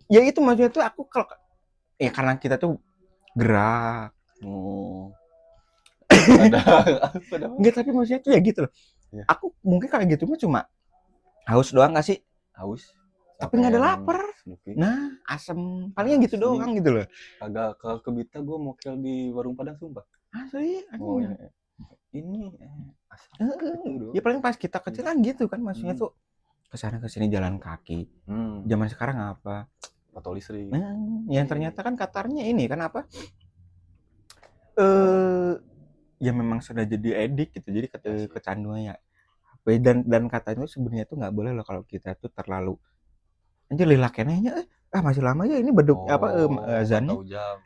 [SPEAKER 1] Ya itu maksudnya tuh aku kalau ya karena kita tuh gerak.
[SPEAKER 2] Ada
[SPEAKER 1] Enggak, tapi maksudnya tuh ya gitu loh.
[SPEAKER 2] Iya.
[SPEAKER 1] Aku mungkin kayak gitu mah cuma haus doang gak sih?
[SPEAKER 2] haus.
[SPEAKER 1] Tapi nggak ada lapar.
[SPEAKER 2] Snoopy.
[SPEAKER 1] Nah, asem. Palingnya gitu
[SPEAKER 2] Asli.
[SPEAKER 1] doang gitu loh.
[SPEAKER 2] Agak ke Bita gue mokel di warung Padang sumpah.
[SPEAKER 1] Asli,
[SPEAKER 2] Oh,
[SPEAKER 1] aduh.
[SPEAKER 2] ini asam. Itu
[SPEAKER 1] Ya paling pas kita kecil kan gitu kan, maksudnya tuh kesana kesini jalan kaki. Zaman sekarang apa?
[SPEAKER 2] Motor listrik.
[SPEAKER 1] Nah, yang ternyata kan Katarnya ini kan apa? Ya memang sudah jadi edik gitu, jadi kecanduannya ya. Dan katanya sebenarnya tuh nggak boleh loh kalau kita tuh terlalu anjir lila kenehnya masih lama ya ini beduk azannya.
[SPEAKER 2] Tahu jam.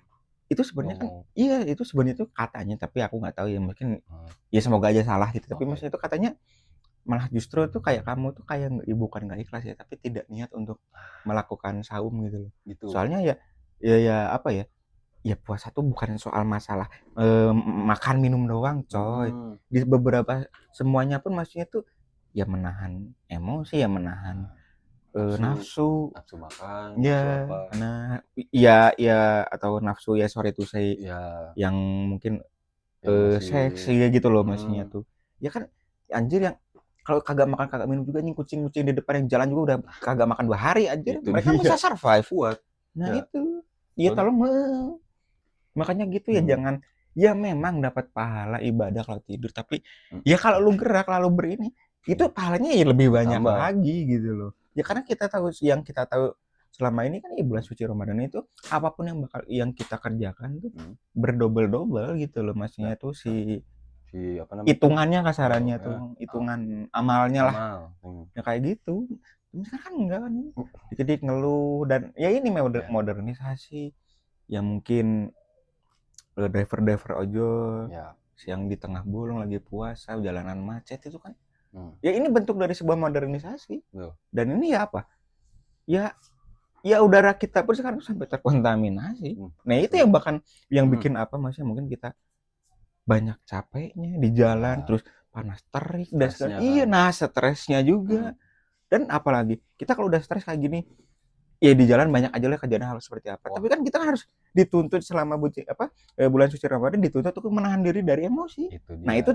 [SPEAKER 1] Itu sebenarnya kan iya itu sebenarnya tuh katanya, tapi aku nggak tahu ya, mungkin ya semoga aja salah gitu. Tapi maksudnya itu katanya malah justru tuh kayak kamu tuh kayak bukan nggak ikhlas ya, tapi tidak niat untuk melakukan saum gitu loh.
[SPEAKER 2] Gitu.
[SPEAKER 1] Soalnya ya apa ya? Ya puasa tuh bukan soal masalah makan minum doang, coy. Di beberapa semuanya pun maksudnya tuh ya menahan emosi, ya menahan nafsu
[SPEAKER 2] makan,
[SPEAKER 1] ya,
[SPEAKER 2] nafsu apa?
[SPEAKER 1] nah ya atau nafsu ya sorry to say
[SPEAKER 2] Ya.
[SPEAKER 1] yang mungkin
[SPEAKER 2] Emosi.
[SPEAKER 1] seksi gitu loh maksudnya tuh. Ya kan anjir yang kalau kagak makan kagak minum juga nih kucing-kucing di depan yang jalan juga udah kagak makan 2 hari anjir.
[SPEAKER 2] Itu
[SPEAKER 1] Mereka
[SPEAKER 2] dia.
[SPEAKER 1] bisa survive.
[SPEAKER 2] Kuat.
[SPEAKER 1] Nah
[SPEAKER 2] Ya.
[SPEAKER 1] itu. Ya tolong makanya gitu ya jangan ya memang dapat pahala ibadah kalau tidur, tapi ya kalau lu gerak lalu berini itu pahalanya ya lebih banyak
[SPEAKER 2] Tambah.
[SPEAKER 1] lagi gitu loh. Ya karena kita tahu yang kita tahu selama ini kan ya bulan suci Ramadan itu apapun yang kita kerjakan tuh berdobel-dobel gitu loh, maksudnya tuh si
[SPEAKER 2] apa namanya?
[SPEAKER 1] hitungannya kasarannya tuh, hitungan amalnya lah. Ya kayak gitu. Misalkan kan enggak kan. Dikit-dikit ngeluh dan ya ini modernisasi. Ya mungkin driver ojol yang di tengah bolong lagi puasa, jalanan macet itu kan. Ya ini bentuk dari sebuah modernisasi. Dan ini ya apa? Ya udara kita pun sekarang sampai terkontaminasi. Nah itu yang bikin apa maksudnya mungkin kita banyak capeknya di jalan, terus panas terik dan iya nah stresnya juga. Dan apalagi kita kalau udah stres kayak gini ya di jalan banyak aja lah kejadian hal seperti apa. Tapi kan kita harus dituntut selama bulan suci Ramadan dituntut untuk menahan diri dari emosi. Nah itu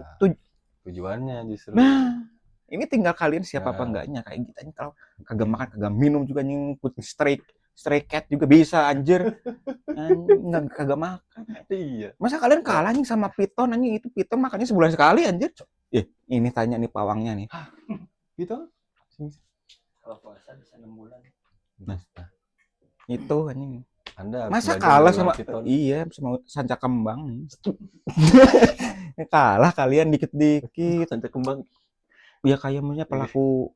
[SPEAKER 2] tujuannya justru.
[SPEAKER 1] Nah ini tinggal kalian siapa apa enggaknya kayak kita kalau kagak makan kagak minum juga nyingkut stray cat juga bisa anjir. Enggak kagak makan.
[SPEAKER 2] Iya.
[SPEAKER 1] Masa kalian kalah nih sama piton anjing, itu piton makannya sebulan sekali anjir. Ini tanya nih pawangnya nih.
[SPEAKER 2] Piton?
[SPEAKER 3] Kalau puasa bisa 6 bulan.
[SPEAKER 2] Nah,
[SPEAKER 1] itu anjing.
[SPEAKER 2] Anda
[SPEAKER 1] masa kalah sama sama sanca kembang. Kalah kalian dikit-dikit.
[SPEAKER 2] Sanca kembang.
[SPEAKER 1] Ya kayak maksudnya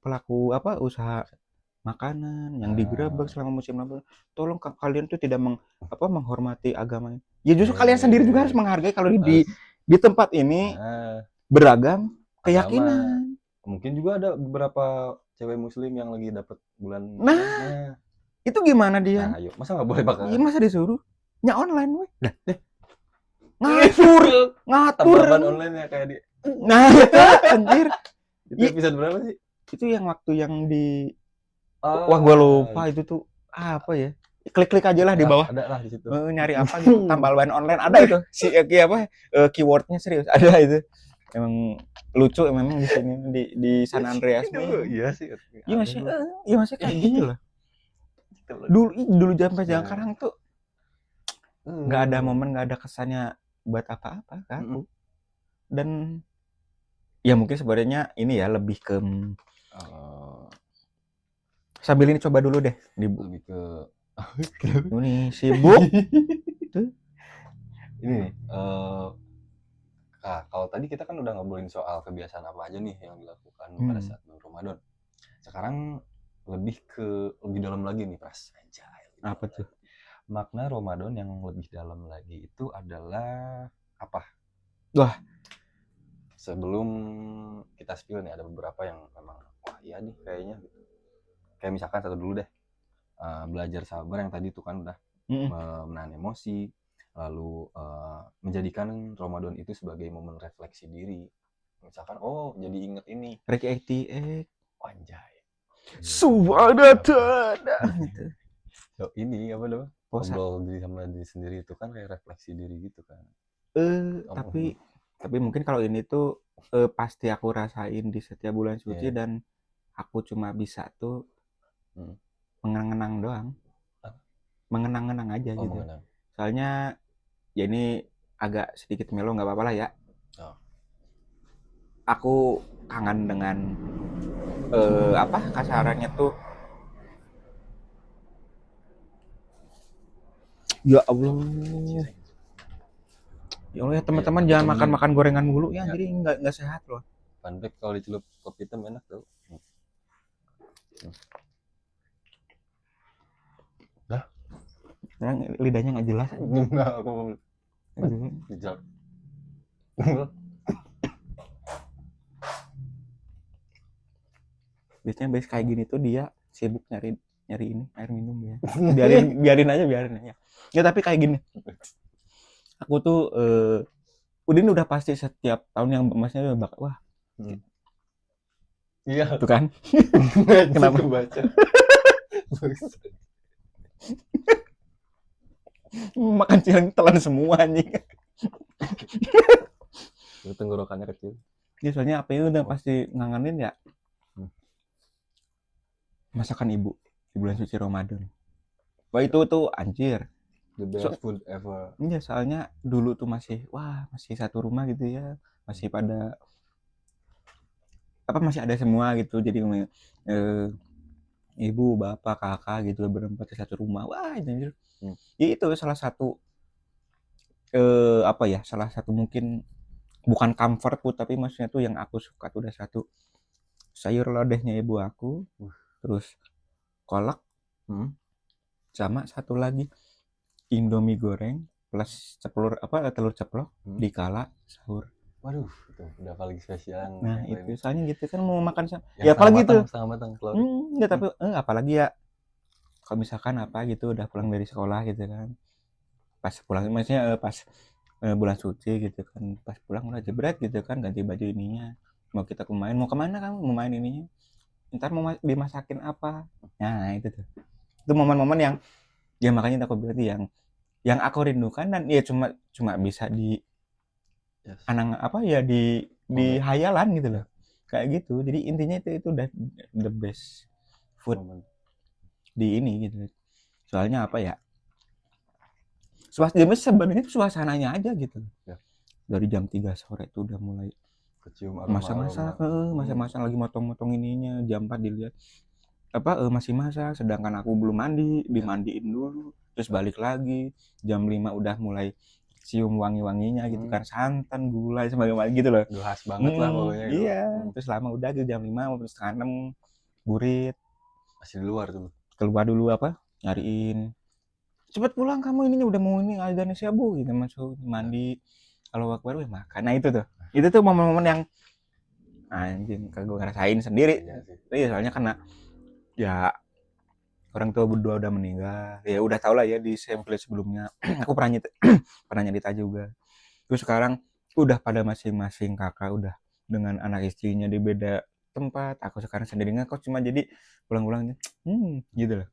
[SPEAKER 1] pelaku apa usaha makanan yang digerebek selama musim Ramadan. Tolong kalian tuh tidak menghormati agama. Ya justru kalian sendiri juga harus menghargai kalau di tempat ini beragam keyakinan.
[SPEAKER 2] Mungkin juga ada beberapa cewek muslim yang lagi dapat bulan.
[SPEAKER 1] Nah, itu gimana dia?
[SPEAKER 2] Nah, ayo, masa nggak boleh bakal?
[SPEAKER 1] Iya, masa disuruh? Nya online weh. Ngatur.
[SPEAKER 2] Tambahan online ya kayak di.
[SPEAKER 1] Nah, anjir.
[SPEAKER 2] Itu episode berapa sih?
[SPEAKER 1] Itu yang waktu yang di wah gua lupa itu tuh apa ya? Klik-klik aja lah di bawah.
[SPEAKER 2] Ada lah di situ.
[SPEAKER 1] Nyari apa gitu, tambahan online ada itu. Si keywordnya serius ada itu. Emang lucu memang di sini di San Andreas nih.
[SPEAKER 2] Iya sih.
[SPEAKER 1] Iya masih kayak gitu loh. Dulu sampai sekarang tuh nggak ada momen, nggak ada kesannya buat apa-apa ke aku. Dan ya mungkin sebenarnya ini ya lebih ke sambil ini coba dulu deh
[SPEAKER 2] lebih ke
[SPEAKER 1] ini sibuk tuh
[SPEAKER 2] ini kalau tadi kita kan udah ngobrolin soal kebiasaan apa aja nih yang dilakukan pada saat bulan Ramadan. Sekarang lebih dalam lagi nih, Pras.
[SPEAKER 1] Apa tuh?
[SPEAKER 2] Makna Ramadan yang lebih dalam lagi itu adalah apa?
[SPEAKER 1] Wah.
[SPEAKER 2] Sebelum kita spill nih ada beberapa yang memang wah iya nih kayaknya gitu. Kayak misalkan satu dulu deh. Belajar sabar yang tadi tuh kan udah menahan emosi. Lalu menjadikan Ramadan itu sebagai momen refleksi diri. Misalkan jadi inget ini
[SPEAKER 1] Rek 88
[SPEAKER 2] anjay
[SPEAKER 1] Suara tada gitu.
[SPEAKER 2] So, ini apa namanya?
[SPEAKER 1] Bosan.
[SPEAKER 2] Ngobrol diri sama diri sendiri itu kan kayak refleksi diri gitu kan.
[SPEAKER 1] Tapi mungkin kalau ini tuh pasti aku rasain di setiap bulan suci dan aku cuma bisa tuh mengenang-enang doang. Mengenang-enang aja gitu.
[SPEAKER 2] Mengenang.
[SPEAKER 1] Soalnya ya ini agak sedikit melo nggak apa-apa lah ya. Aku kangen dengan kasarannya tuh. Ya Allah. Ya Allah ya teman-teman jangan makan gorengan mulu ya, jadi nggak sehat loh.
[SPEAKER 2] Fun fact kalau dicelup kopi hitam enak tuh. Dah.
[SPEAKER 1] Sekarang lidahnya nggak jelas.
[SPEAKER 2] Enggak, aku dijak.
[SPEAKER 1] Biasanya kayak gini tuh dia sibuk nyari ini air minum ya. biarin aja. Ya tapi kayak gini. Aku tuh Udin udah pasti setiap tahun yang masnya udah wah.
[SPEAKER 2] Iya.
[SPEAKER 1] Tuh kan?
[SPEAKER 2] Kenapa baca?
[SPEAKER 1] Makan cileng telan semua nih.
[SPEAKER 2] Tenggorokannya kecil.
[SPEAKER 1] Ya soalnya apa itu udah pasti ngangenin ya. Masakan ibu di bulan suci Ramadan. Wah itu tuh anjir.
[SPEAKER 2] The best food ever.
[SPEAKER 1] Iya soalnya dulu tuh masih satu rumah gitu ya, masih pada masih ada semua gitu, jadi ibu, bapak, kakak gitu berempat di satu rumah. Wah anjir. Ya itu salah satu salah satu mungkin bukan comfort food tapi maksudnya tuh yang aku suka tuh udah satu sayur lodehnya ibu aku, terus kolak, sama satu lagi Indomie goreng plus telur ceplok dikala sahur.
[SPEAKER 2] Waduh, itu udah paling spesial.
[SPEAKER 1] Nah itu soalnya gitu kan mau makan
[SPEAKER 2] ya apalagi itu setengah matang telur.
[SPEAKER 1] Ya tapi apalagi ya kalau misalkan gitu udah pulang dari sekolah gitu kan, pas pulang maksudnya pas bulan suci gitu kan, pas pulang udah jebret gitu kan, ganti baju ininya, mau kita mau kemana kamu, mau main ininya, ntar mau dimasakin apa. Nah itu tuh itu momen-momen yang ya makanya aku bilang yang aku rindukan dan ya cuma bisa di di hayalan gitu loh, kayak gitu. Jadi intinya itu udah the best food di ini gitu. Soalnya sebenarnya suasananya aja gitu ya. Dari jam 3 sore itu udah mulai
[SPEAKER 2] kecium
[SPEAKER 1] masa-masa lagi motong-motong ininya, jam 4 dilihat masih masak, sedangkan aku belum mandi, dimandiin dulu, terus balik lagi jam 5 udah mulai cium wangi-wanginya gitu kan, santan, gula, sebagainya gitu loh.
[SPEAKER 2] Udah khas banget lah pokoknya gitu.
[SPEAKER 1] Iya, terus lama udah ke jam 5, setengah 6 burit.
[SPEAKER 2] Masih di luar tuh.
[SPEAKER 1] Keluar dulu nyariin. Cepet pulang kamu, ininya udah mau ini azan subuh gitu, masuk mandi. Kalau waktu baru makan. Nah itu tuh momen-momen yang anjing kagak ngerasain sendiri. Iya soalnya karena ya orang tua berdua udah meninggal, ya udah tau lah ya di sampel sebelumnya. Aku pernah nyerita juga. Terus sekarang udah pada masing-masing kakak udah dengan anak istrinya di beda tempat. Aku sekarang sendiri kok cuma jadi pulang-pulang gitu loh.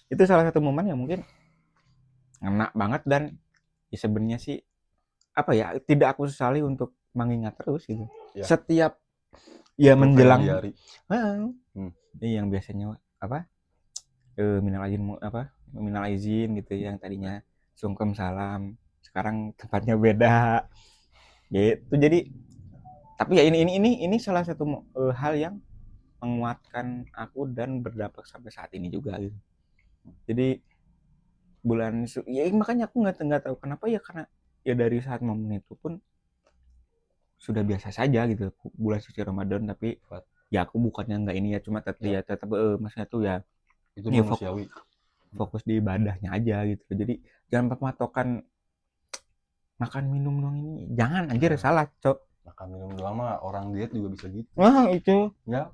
[SPEAKER 1] Itu salah satu momen yang mungkin ngena banget dan ya sebenarnya sih tidak aku sesali untuk mengingat terus gitu. Ya. Setiap ya menjelang yang biasanya minal izin gitu yang tadinya sungkem salam, sekarang tempatnya beda gitu. Jadi tapi ya ini salah satu hal yang menguatkan aku dan berdampak sampai saat ini juga gitu. Jadi bulan ya makanya aku nggak tahu kenapa ya, karena ya dari saat momen itu pun sudah biasa saja gitu bulan suci Ramadan, tapi ya aku bukannya nggak ini ya, cuma tetap maksudnya tuh ya
[SPEAKER 2] itu manusiawi,
[SPEAKER 1] fokus di ibadahnya aja gitu. Jadi jangan patokan makan minum doang, ini jangan anjir, salah cok.
[SPEAKER 2] Makan minum doang mah orang diet juga bisa gitu.
[SPEAKER 1] Wah itu
[SPEAKER 2] ya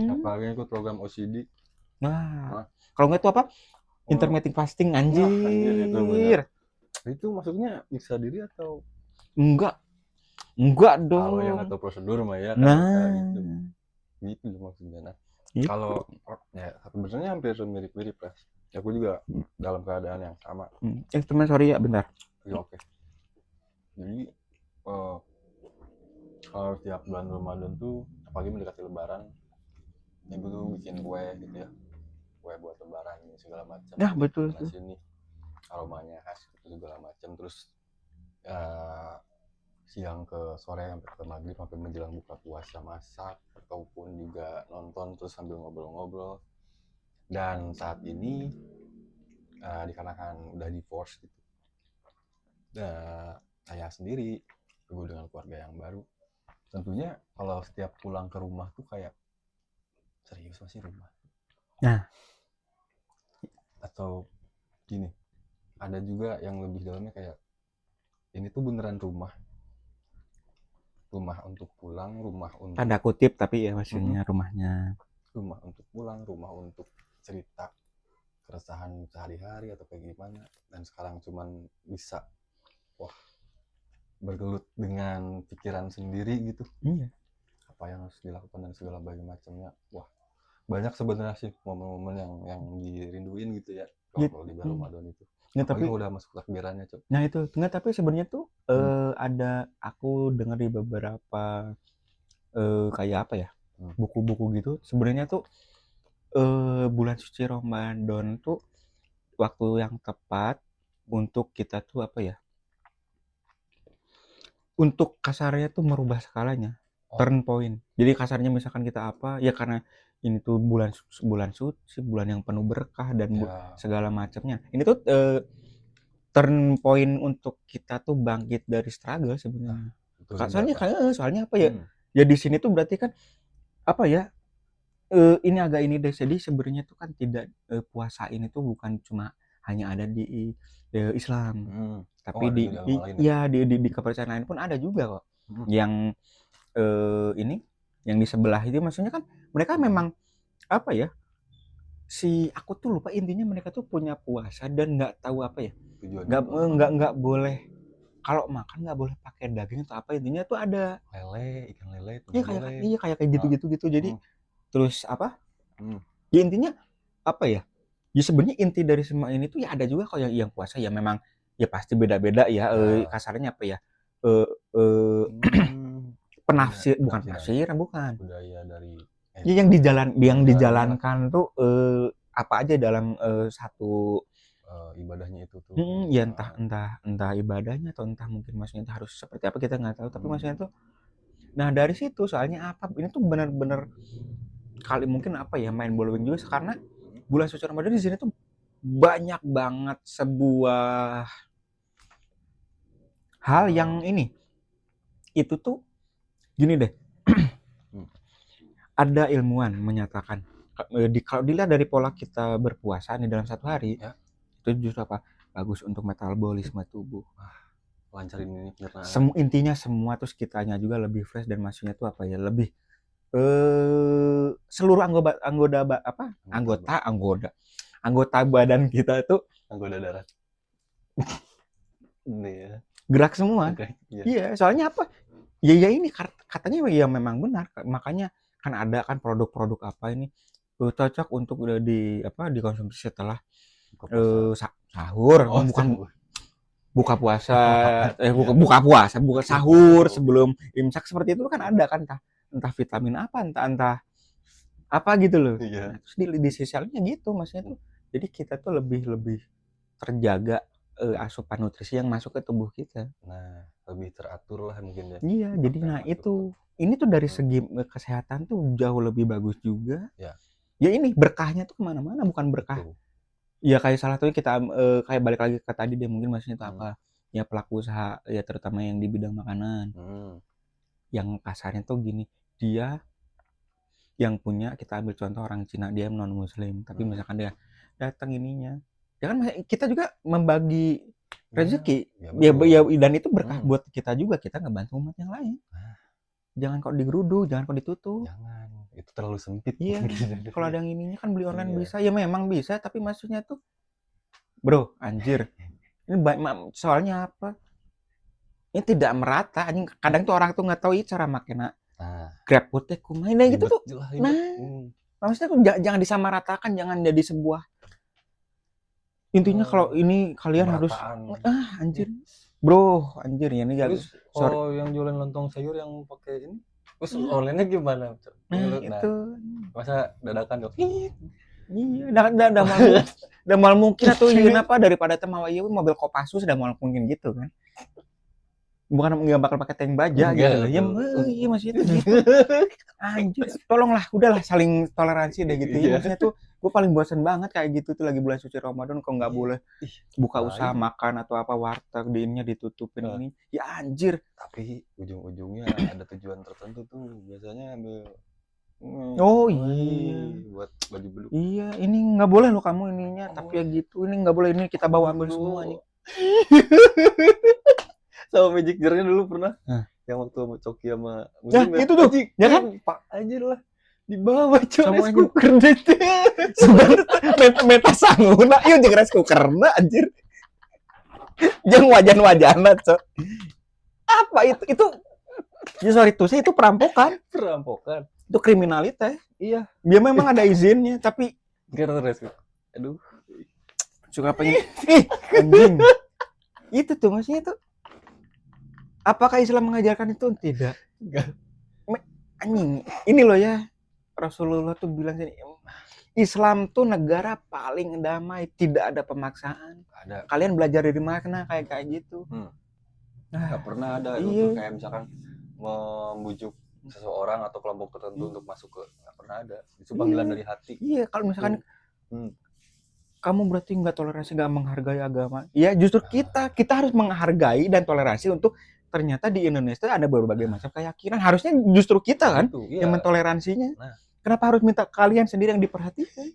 [SPEAKER 2] apalagi ikut program OCD.
[SPEAKER 1] Kalau nggak itu intermittent fasting anjir.
[SPEAKER 2] Itu maksudnya nyiksa diri atau
[SPEAKER 1] enggak dong.
[SPEAKER 2] Kalau yang atau prosedur mah ya
[SPEAKER 1] nah
[SPEAKER 2] gitu maksudnya.
[SPEAKER 1] Gitu.
[SPEAKER 2] Kalau ya sebenarnya hampir mirip-mirip lah. Aku juga dalam keadaan yang sama.
[SPEAKER 1] Teman sorry ya bentar.
[SPEAKER 2] Ya, oke. Jadi kalau setiap bulan Ramadan tuh apalagi mendekati Lebaran, ibu tuh bikin kue gitu ya, kue buat Lebaran segala macam.
[SPEAKER 1] Ya betul
[SPEAKER 2] Karena
[SPEAKER 1] tuh.
[SPEAKER 2] sini aromanya khas gitu segala macam. Terus siang ke sore sampai ke maghrib sampai menjelang buka puasa masak ataupun juga nonton terus sambil ngobrol-ngobrol. Dan saat ini dikarenakan udah divorce gitu, saya sendiri gue dengan keluarga yang baru, tentunya kalau setiap pulang ke rumah tuh kayak serius masih rumah.
[SPEAKER 1] Nah,
[SPEAKER 2] atau gini, ada juga yang lebih dalamnya kayak ini tuh beneran rumah untuk pulang, rumah untuk
[SPEAKER 1] tanda kutip tapi ya maksudnya rumahnya.
[SPEAKER 2] Rumah untuk pulang, rumah untuk cerita keresahan sehari-hari atau kayak gimana. Dan sekarang cuman bisa bergelut dengan pikiran sendiri gitu.
[SPEAKER 1] Iya.
[SPEAKER 2] Apa yang harus dilakukan dan segala macamnya. Wah, banyak sebenarnya sih momen-momen yang dirinduin gitu ya kalau di bulan Ramadan itu.
[SPEAKER 1] Nggak, tapi
[SPEAKER 2] udah masuk takbirannya, Cok.
[SPEAKER 1] Nah itu nggak, tapi sebenarnya tuh ada, aku dengar di beberapa kayak apa ya, buku-buku gitu sebenarnya tuh bulan suci Ramadan tuh waktu yang tepat untuk kita tuh apa ya, untuk kasarnya tuh merubah skalanya, turn point. Jadi kasarnya misalkan kita apa ya, karena ini tuh bulan suci, bulan yang penuh berkah dan segala macamnya. Ini tuh turn point untuk kita tuh bangkit dari struggle sebenarnya. Soalnya apa ya? Ya di sini tuh berarti kan apa ya? Ini agak ini deh. Jadi sebenarnya tuh kan tidak puasa ini tuh bukan cuma hanya ada di Islam, tapi di kepercayaan lain pun ada juga kok. Yang ini, yang di sebelah itu maksudnya kan mereka memang apa ya? Aku tuh lupa intinya, mereka tuh punya puasa dan nggak tahu apa ya, nggak boleh kalau makan nggak boleh pakai daging atau apa, intinya tuh ada
[SPEAKER 2] ikan lele itu
[SPEAKER 1] kayak gitu. Jadi terus apa ya, intinya apa ya, ya sebenarnya inti dari semua ini tuh ya ada juga kok yang puasa ya memang ya pasti beda-beda ya, kasarnya apa ya, penafsir bukan
[SPEAKER 2] budaya dari
[SPEAKER 1] yang dijalankan tuh apa aja dalam satu
[SPEAKER 2] ibadahnya itu tuh.
[SPEAKER 1] Ya entah ibadahnya atau entah mungkin maksudnya harus seperti apa kita nggak tahu, tapi maksudnya tuh nah dari situ soalnya apa ini tuh benar-benar kali mungkin apa ya, main blowing juga karena bulan suci Ramadan di sini tuh banyak banget sebuah hal yang ini itu tuh gini deh. Ada ilmuwan menyatakan kalau dilihat dari pola kita berpuasa nih dalam satu hari ya, itu justru apa, bagus untuk metabolisme tubuh,
[SPEAKER 2] lancarin ini
[SPEAKER 1] intinya semua tuh sekitarnya juga lebih fresh dan maksudnya tuh apa ya, lebih seluruh anggota badan kita itu
[SPEAKER 2] anggota darat ini ya
[SPEAKER 1] gerak semua. Iya, soalnya apa ya ini katanya ya memang benar, makanya kan ada kan produk-produk apa ini cocok untuk udah dikonsumsi setelah sahur, bukan buka puasa buka sahur sebelum imsak seperti itu kan ada kan, entah vitamin apa entah apa gitu loh. Nah, terus di sosialnya gitu maksudnya tuh, jadi kita tuh lebih terjaga asupan nutrisi yang masuk ke tubuh kita.
[SPEAKER 2] Nah, lebih teratur lah mungkin ya.
[SPEAKER 1] Iya, jadi nah itu ini tuh dari segi kesehatan tuh jauh lebih bagus juga. Ya ini berkahnya tuh kemana-mana, bukan berkah. Ya kayak salah satunya kita kayak balik lagi ke tadi deh, mungkin maksudnya itu apa? Ya pelaku usaha ya terutama yang di bidang makanan. Yang kasarnya tuh gini, dia yang punya, kita ambil contoh orang Cina, dia non muslim, tapi misalkan dia datang ininya, ya kan kita juga membagi rezeki ya, dan itu berkah buat kita juga, kita ngebantu umat yang lain. Jangan kok digeruduk, jangan kok ditutup,
[SPEAKER 2] jangan, itu terlalu sempit.
[SPEAKER 1] Iya. Kalau ada yang ininya kan beli online bisa ya, memang bisa, tapi maksudnya tuh bro anjir ini soalnya apa, ini tidak merata. Kadang tuh orang tuh nggak tahu cara makanya GrabFood kumaha gitu tuh. Nah Maksudnya tuh jangan disamaratakan, jangan jadi sebuah intinya kalau ini kalian harus
[SPEAKER 2] Pemerataan.
[SPEAKER 1] anjir. Bro, anjir ya ini
[SPEAKER 2] Terus
[SPEAKER 1] sorry.
[SPEAKER 2] kalau yang jualan lontong sayur yang pakai ini, terus
[SPEAKER 1] Iya.
[SPEAKER 2] online-nya gimana?
[SPEAKER 1] Nah,
[SPEAKER 2] Nah,
[SPEAKER 1] itu.
[SPEAKER 2] masa dadakan dong?
[SPEAKER 1] Iya, udah mal mungkin atau ieu apa daripada teh mawa ieu mobil Kopassus udah mal mungkin gitu kan. Bukan nggak bakal pakai tank baja
[SPEAKER 2] Enggak,
[SPEAKER 1] gitu loh. Ya
[SPEAKER 2] tuh.
[SPEAKER 1] iya masih itu gitu. Anjir, tolonglah udahlah saling toleransi deh gitu ya.
[SPEAKER 2] Iya.
[SPEAKER 1] Maksudnya tuh gue paling bosan banget kayak gitu tuh lagi bulan suci Ramadan kok nggak boleh buka usaha makan atau apa warteg di ininya ditutupin ini. Ya anjir.
[SPEAKER 2] Tapi ujung-ujungnya ada tujuan tertentu tuh biasanya ambil
[SPEAKER 1] Oh iya.
[SPEAKER 2] buat baju beluk.
[SPEAKER 1] Iya, ini nggak boleh lo kamu ininya, tapi ya gitu. Ini nggak boleh ini kita bawa ambil semua nih.
[SPEAKER 2] Sama Magic Jar-nya dulu pernah. Yang waktu sama Coki sama Muslim.
[SPEAKER 1] Itu tuh. Ya kan?
[SPEAKER 2] Pak anjir lah. Di bawah
[SPEAKER 1] sama
[SPEAKER 2] rice cooker deh.
[SPEAKER 1] Meta sanguna, yuk jeung rice cooker anjir. Jeung wajan-wajana, Cok. Apa itu? Itu ya sorry tuh, itu perampokan.
[SPEAKER 2] Perampokan.
[SPEAKER 1] Itu kriminalitas.
[SPEAKER 2] Iya.
[SPEAKER 1] Dia memang ada izinnya, tapi
[SPEAKER 2] gara-gara rice cooker. Aduh.
[SPEAKER 1] Suka pengen. Anjing. Itu tuh maksudnya itu. Apakah Islam mengajarkan itu? Tidak.
[SPEAKER 2] Enggak.
[SPEAKER 1] Anjing. Ini loh ya. Rasulullah tuh bilang sini. Islam tuh negara paling damai, tidak ada pemaksaan.
[SPEAKER 2] Ada.
[SPEAKER 1] Kalian belajar dari mana kayak gitu.
[SPEAKER 2] Nggak pernah ada itu kayak misalkan membujuk seseorang atau kelompok tertentu untuk masuk ke, nggak pernah ada. Itu panggilan dari hati.
[SPEAKER 1] Iya, kalau misalkan kamu berarti nggak toleransi, nggak menghargai agama. Ya justru kita harus menghargai dan toleransi untuk ternyata di Indonesia ada berbagai macam keyakinan. Harusnya justru kita kan yang mentoleransinya. Kenapa harus minta kalian sendiri yang diperhatikan?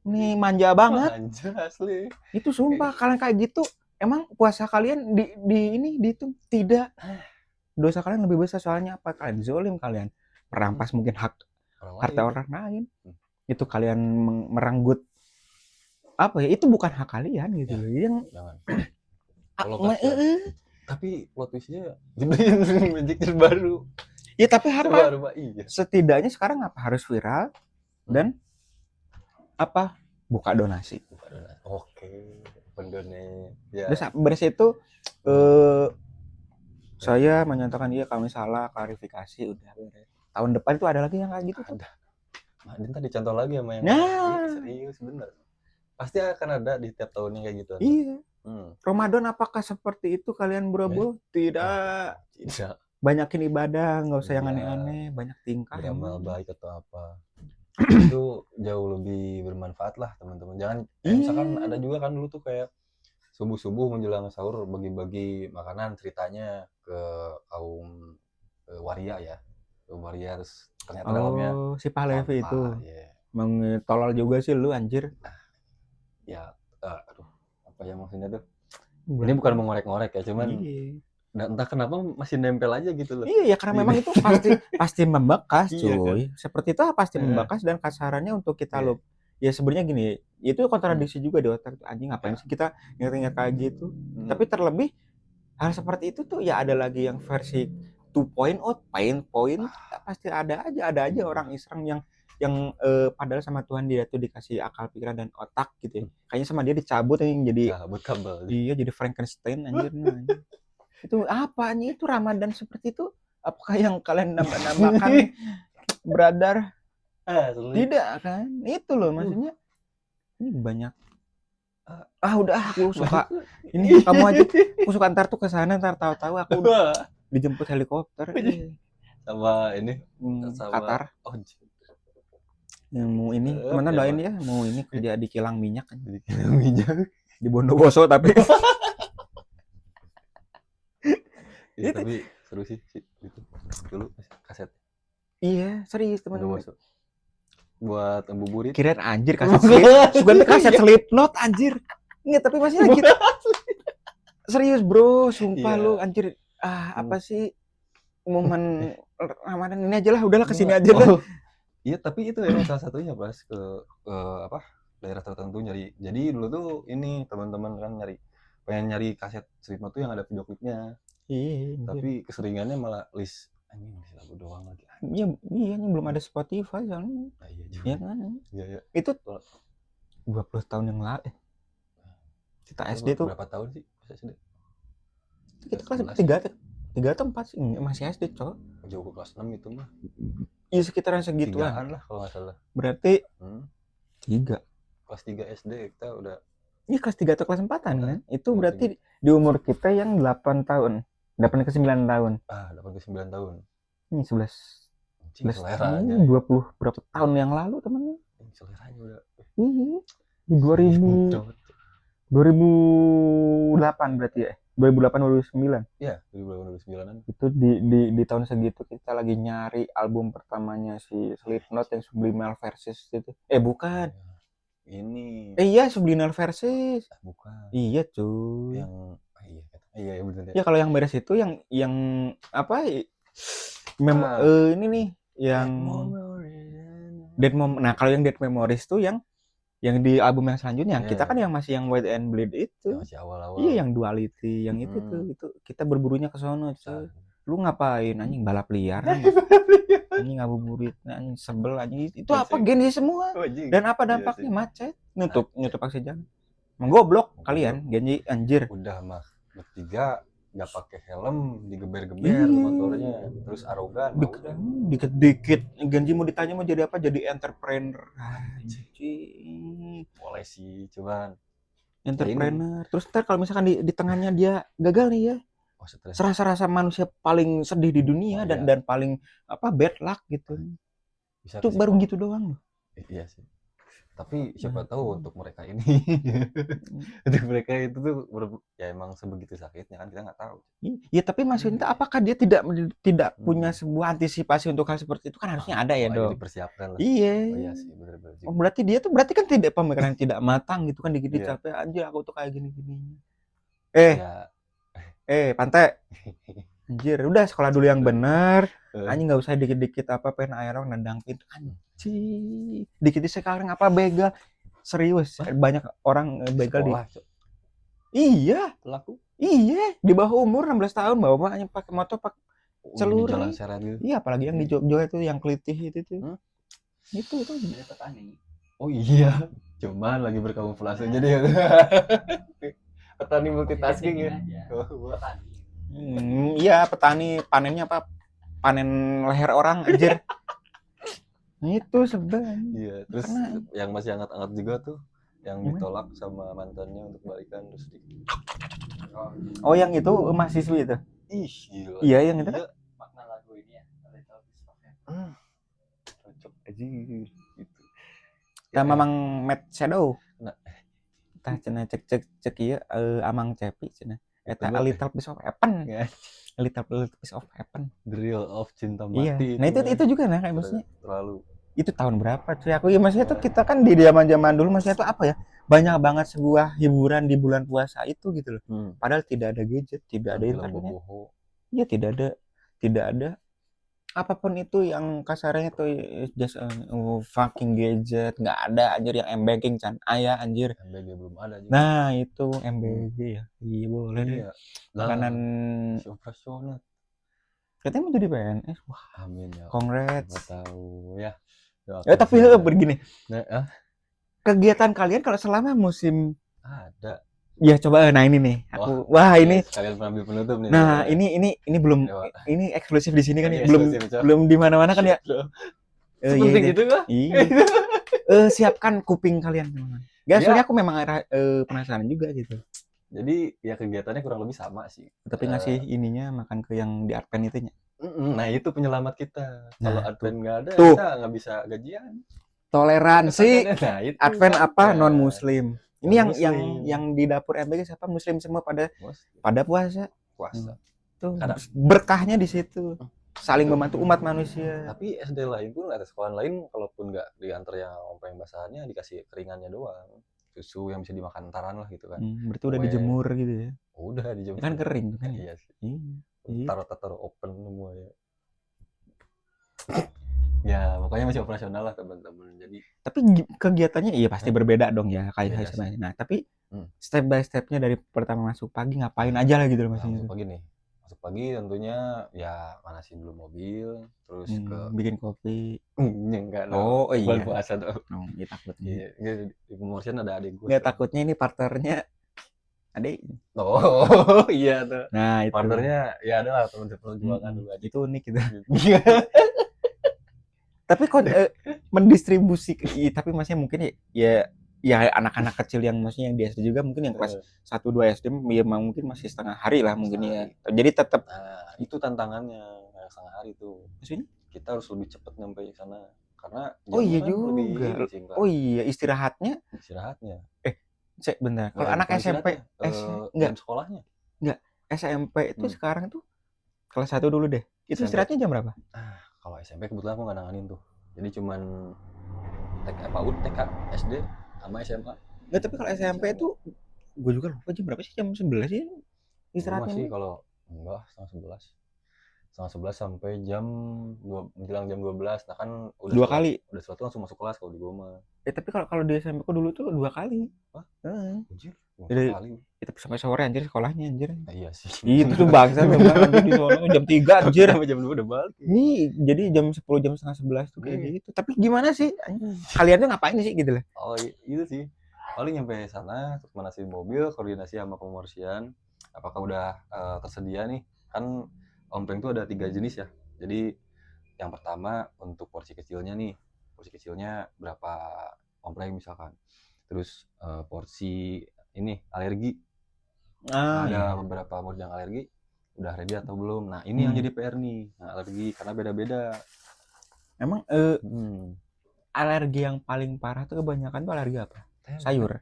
[SPEAKER 1] Ini manja banget.
[SPEAKER 2] Manja asli.
[SPEAKER 1] Itu sumpah kalian kayak gitu. Emang puasa kalian dihitung tidak? Dosa kalian lebih besar soalnya apa? Kalian zolim, kalian merampas mungkin hak harta orang lain. Itu kalian merenggut apa ya? Itu bukan hak kalian gitu loh. Yang
[SPEAKER 2] tapi plot twist-nya dibeliin Magic Jar baru.
[SPEAKER 1] Ya tapi apa?
[SPEAKER 2] Iya.
[SPEAKER 1] Setidaknya sekarang apa harus viral dan apa? Buka donasi.
[SPEAKER 2] Oke, pendonasi. Ya.
[SPEAKER 1] Terus beres itu saya menyatakan iya kami salah, klarifikasi udah beres. Tahun depan itu ada lagi yang kayak gitu.
[SPEAKER 2] Ada. Madin tadi contoh lagi sama yang serius bener. Pasti akan ada di tiap tahunnya kayak gitu.
[SPEAKER 1] Iya. Ramadan apakah seperti itu kalian bro? Tidak. Banyakin ibadah, nggak usah yang aneh-aneh, banyak tingkah.
[SPEAKER 2] Beramal baik atau apa. Itu jauh lebih bermanfaat lah teman-teman. Jangan misalkan ada juga kan dulu tuh kayak subuh-subuh menjelang sahur bagi-bagi makanan ceritanya ke kaum waria ya. Kaum waria terus ternyata dalamnya
[SPEAKER 1] si Pahlevi itu. Tolol juga sih lu anjir.
[SPEAKER 2] Ya, aduh, apa ya maksudnya tuh? Ini bukan mengorek-ngorek ya, cuman entah kenapa masih nempel aja gitu loh.
[SPEAKER 1] Iya, karena memang itu pasti membekas, cuy. Seperti itu pasti membekas dan kasarannya untuk kita lo. Ya sebenarnya gini, itu kontradiksi juga di otak anjing ngapain sih kita ingat-ingat kayak gitu. Tapi terlebih hal seperti itu tuh ya ada lagi yang versi 2.0, pain point, pasti ada aja orang Islam yang padahal sama Tuhan dia tuh dikasih akal pikiran dan otak gitu ya. Kayaknya sama dia dicabut yang jadi
[SPEAKER 2] kabel.
[SPEAKER 1] Iya, jadi Frankenstein anjir. Itu apa nih? Itu Ramadan seperti itu? Apakah yang kalian namakan brother? Tidak kan? Itu loh maksudnya. Ini banyak. Udah aku suka. Ini kamu aja. Aku suka ntar tuh ke sana, ntar tahu-tahu aku dijemput helikopter.
[SPEAKER 2] Sama ini
[SPEAKER 1] Qatar. Yang mau ini, mana doain ya? Mau ini kerja di kilang minyak kan?
[SPEAKER 2] Di kilang minyak.
[SPEAKER 1] Di Bondowoso tapi.
[SPEAKER 2] Ya, tapi seru sih itu dulu kaset.
[SPEAKER 1] Iya, serius teman-teman.
[SPEAKER 2] Buat buburit.
[SPEAKER 1] Kirain anjir kaset slip. Sugan kaset Slipknot anjir. Enggak, tapi masih gitu. Serius, Bro. Sumpah lu anjir. Apa sih momen Ramadan ini aja lah, udahlah kesini aja lah.
[SPEAKER 2] Iya, tapi itu emang salah satunya pas ke daerah tertentu nyari. Jadi dulu tuh ini teman-teman kan pengen nyari kaset Slipknot tuh yang ada video klipnya.
[SPEAKER 1] Iya.
[SPEAKER 2] Tapi keseringannya malah list Anjing masih lagu doang lagi.
[SPEAKER 1] Iya, iya ini belum ada Spotify soalnya.
[SPEAKER 2] Nah, iya juga.
[SPEAKER 1] Iya kan?
[SPEAKER 2] Iya, iya.
[SPEAKER 1] Itu 20 tahun yang lalu. Kita SD tuh
[SPEAKER 2] berapa tahun sih pas SD?
[SPEAKER 1] kita kelas
[SPEAKER 2] 11.
[SPEAKER 1] 3 atau 4 sih, masih SD, Cok.
[SPEAKER 2] Jauh ke kelas 6 itu mah.
[SPEAKER 1] Iya sekitaran segituan.
[SPEAKER 2] 3-an lah kalau nggak salah.
[SPEAKER 1] Berarti
[SPEAKER 2] 3.
[SPEAKER 1] 3.
[SPEAKER 2] Kelas 3 SD kita udah.
[SPEAKER 1] Ini kelas 3 atau kelas 4-an kan? Itu berarti di umur kita yang 8 tahun. 8 ke 9 tahun.
[SPEAKER 2] 8 ke 9 tahun.
[SPEAKER 1] Ini 11
[SPEAKER 2] Seleranya.
[SPEAKER 1] 20 berapa tahun yang lalu teman-teman?
[SPEAKER 2] Seleranya udah.
[SPEAKER 1] Iya. Di 2008 berarti ya. 2008 2009.
[SPEAKER 2] Iya, 2009-an.
[SPEAKER 1] Itu di tahun segitu kita lagi nyari album pertamanya si Slipknot yang Subliminal Versus itu. Bukan.
[SPEAKER 2] Ini.
[SPEAKER 1] Iya, Subliminal Versus.
[SPEAKER 2] Bukan.
[SPEAKER 1] Iya, cuy.
[SPEAKER 2] Yang iya benar ya.
[SPEAKER 1] Ya kalau yang beres itu yang apa? Ini nih yang Dead Memories. Nah, kalau yang Dead Memories tuh yang di album yang selanjutnya, kita kan yang masih yang White and Bleed itu.
[SPEAKER 2] Masih awal-awal.
[SPEAKER 1] Iya, yang Duality, yang itu tuh. Itu kita berburunya ke sono, cuy. Lu ngapain anjing, balap liar? Anjing ngabuburit, anjing sebel anjing. Itu apa Gen Z semua? Dan apa dampaknya? Macet, nutup akses jalan. Menggoblok kalian, Gen Z anjir.
[SPEAKER 2] Udah mah bertiga nggak pakai helm, digeber-geber motornya, terus arogan.
[SPEAKER 1] Dikit-dikit Gen Z mau ditanya mau jadi apa? Jadi entrepreneur.
[SPEAKER 2] Boleh sih, cuman
[SPEAKER 1] entrepreneur. Terus ntar kalau misalkan di tengahnya dia gagal nih ya, serasa manusia paling sedih di dunia dan paling bad luck gitu. Itu baru gitu doang loh.
[SPEAKER 2] Iya sih. Tapi siapa tahu untuk mereka ini, untuk mereka itu tuh ya emang sebegitu sakitnya kan, kita nggak tahu.
[SPEAKER 1] Iya, tapi maksudnya apakah dia tidak punya sebuah antisipasi untuk hal seperti itu? Kan harusnya ada ya dong.
[SPEAKER 2] Dipersiapkan lah.
[SPEAKER 1] Iya.
[SPEAKER 2] Oh iya sih, benar-benar.
[SPEAKER 1] Berarti dia tuh kan tidak pemikiran tidak matang gitu kan, dikit capek anjir aku tuh kayak gini-gini. Pantai. Anjir, udah sekolah dulu yang benar. Anjing nggak usah dikit-dikit pengen aerong nendang pintu anjing. Dikit sekarang begal. Serius, banyak orang begal di. Iya,
[SPEAKER 2] pelaku.
[SPEAKER 1] Iya, di bawah umur 16 tahun bawa pakai motor pakai celuri.
[SPEAKER 2] Jalan seret gitu.
[SPEAKER 1] Iya, apalagi yang di Jogja itu yang kelitih itu tuh. Itu
[SPEAKER 3] petani.
[SPEAKER 2] Oh iya, cuman lagi berkamuflase jadi ya. Petani multitasking ya.
[SPEAKER 1] Iya, petani panennya panen leher orang anjir. Itu sebenarnya.
[SPEAKER 2] Iya, terus yang masih hangat-hangat juga tuh yang ditolak sama mantannya untuk balikan terus
[SPEAKER 1] Oh, yang itu mahasiswi itu.
[SPEAKER 2] Ih, gila.
[SPEAKER 1] Iya, yang itu.
[SPEAKER 3] Makna lagu ini ya, Little Piece of
[SPEAKER 2] Heaven. Cocok aja gitu.
[SPEAKER 1] Kita Mamang Matt Shadow. Nah, tah cenah cek ieu Amang Cepi cenah. Eta A Little Piece of Heaven. A Little Piece of Heaven.
[SPEAKER 2] The Real of Cinta Mati.
[SPEAKER 1] Iya. Nah, itu juga kayak maksudnya.
[SPEAKER 2] Terlalu.
[SPEAKER 1] Itu tahun berapa cuy? Aku ya maksudnya tuh kita kan di zaman dulu maksudnya tuh banyak banget sebuah hiburan di bulan puasa itu gitu loh. Padahal tidak ada gadget, tidak ada internet. Iya, tidak ada apapun itu yang kasarnya tuh just fucking gadget, nggak ada anjir yang M-Banking anjir.
[SPEAKER 2] MBG belum ada juga.
[SPEAKER 1] Nah, itu MBG ya. Iya, boleh deh. Makanan
[SPEAKER 2] operasional.
[SPEAKER 1] Katanya mau jadi PNS. Wah,
[SPEAKER 2] amin ya.
[SPEAKER 1] Congrats.
[SPEAKER 2] Nggak tahu ya.
[SPEAKER 1] Tapi begini. Kegiatan kalian kalau selama musim
[SPEAKER 2] ada.
[SPEAKER 1] Ya coba ini nih. Aku ini
[SPEAKER 2] kalian pengambil penutup nih.
[SPEAKER 1] Nah, ini belum ini eksklusif di sini kan ya. Belum di mana-mana kan ya.
[SPEAKER 2] Sepenting itu kah?
[SPEAKER 1] Iya. Siapkan kuping kalian teman-teman. Soalnya aku memang penasaran juga gitu.
[SPEAKER 2] Jadi ya kegiatannya kurang lebih sama sih.
[SPEAKER 1] Tapi ngasih ininya makan ke yang di Advent itunya.
[SPEAKER 2] Nah, itu penyelamat kita. Kalau Advent nggak ada,
[SPEAKER 1] kita
[SPEAKER 2] nggak bisa gajian.
[SPEAKER 1] Toleransi.
[SPEAKER 2] Nah, itu
[SPEAKER 1] Advent non muslim. Ini yang di dapur MBG siapa muslim semua pada puasa. Tuh berkahnya di situ. Saling membantu umat manusia.
[SPEAKER 2] Tapi SD lain pun ada sekolah lain kalaupun nggak diantar yang ompeng basahannya dikasih keringannya doang. Susu yang bisa dimakan entaran lah gitu kan.
[SPEAKER 1] Berarti udah dijemur gitu ya.
[SPEAKER 2] Udah dijemur.
[SPEAKER 1] Kan kering kan.
[SPEAKER 2] Iya sih. Taruh open semua ya. Ya, pokoknya masih operasional lah teman-teman. Jadi
[SPEAKER 1] tapi kegiatannya pasti berbeda dong ya kayak sebenarnya. Nah, tapi step by stepnya dari pertama masuk pagi ngapain aja lah gitu loh maksudnya.
[SPEAKER 2] Masuk pagi nih. Masuk pagi tentunya ya manasin dulu mobil, terus ke
[SPEAKER 1] bikin kopi.
[SPEAKER 2] enggak
[SPEAKER 1] Oh,
[SPEAKER 2] bulan
[SPEAKER 1] iya.
[SPEAKER 2] puasa tuh.
[SPEAKER 1] Oh, iya takutnya.
[SPEAKER 2] Iya, di pemorsian ada adik gue.
[SPEAKER 1] Nggak, takutnya ini partnernya adik.
[SPEAKER 2] Oh, iya tuh.
[SPEAKER 1] Nah, itu.
[SPEAKER 2] Partnernya ya adalah teman perjuangan dulu aja.
[SPEAKER 1] Itu unik gitu. Tapi kok mendistribusi tapi maksudnya mungkin ya anak-anak kecil yang maksudnya yang di SD juga mungkin yang kelas 1 2 SD ya mungkin masih setengah hari lah mungkin ya. Jadi tetap
[SPEAKER 2] Nah, itu tantangannya setengah hari tuh.
[SPEAKER 1] maksudnya
[SPEAKER 2] Kita harus lebih cepat nyampe ke sana karena
[SPEAKER 1] oh iya
[SPEAKER 2] jamnya kan lebih
[SPEAKER 1] juga.
[SPEAKER 2] ini singkat.
[SPEAKER 1] Oh iya, istirahatnya
[SPEAKER 2] Istirahatnya.
[SPEAKER 1] bentar. Kalau anak
[SPEAKER 2] Bukan
[SPEAKER 1] SMP
[SPEAKER 2] istirahatnya, jam sekolahnya.
[SPEAKER 1] SMP itu sekarang tuh kelas 1 dulu deh. Itu
[SPEAKER 2] SMP.
[SPEAKER 1] istirahatnya jam berapa?
[SPEAKER 2] Kalau SMP kebetulan aku nggak nanganin tuh. Jadi cuman PAUD, TK, SD, sama SMA.
[SPEAKER 1] Nggak, tapi kalau SMP itu gue juga lupa jam berapa sih, jam 11 sih istirahatnya.
[SPEAKER 2] Masih kalau enggak setengah 11 sampai menjelang jam 12. Nah kan udah
[SPEAKER 1] 2 kali.
[SPEAKER 2] Udah sesuatu langsung masuk kelas kalau di gua mah.
[SPEAKER 1] Tapi kalau di SMP ku dulu tuh 2 kali.
[SPEAKER 2] Hah? Anjir, 2
[SPEAKER 1] Jadi-
[SPEAKER 2] kali.
[SPEAKER 1] Itu sampai sore anjir sekolahnya anjir.
[SPEAKER 2] Nah, iya sih.
[SPEAKER 1] Itu tuh bangsa memang anjir di sono jam 3 anjir.
[SPEAKER 2] Sampai jam 2 udah balik.
[SPEAKER 1] Ini jadi jam 10 jam setengah 11 tuh kayak gitu. Tapi gimana sih? Kalian tuh ngapain sih gitu loh?
[SPEAKER 2] Oh itu sih. Paling nyampe sana terus manasin mobil, koordinasi sama pemorsian. Apakah udah tersedia nih? Kan ompleng tuh ada 3 jenis ya. Jadi yang pertama untuk porsi kecilnya nih. Porsi kecilnya berapa ompleng misalkan. Terus porsi ini alergi. Ada beberapa model yang alergi udah ready atau belum. Nah, ini yang jadi PR nih. Nah, alergi karena beda-beda.
[SPEAKER 1] Emang alergi yang paling parah tuh kebanyakan tuh alergi apa? Sayur.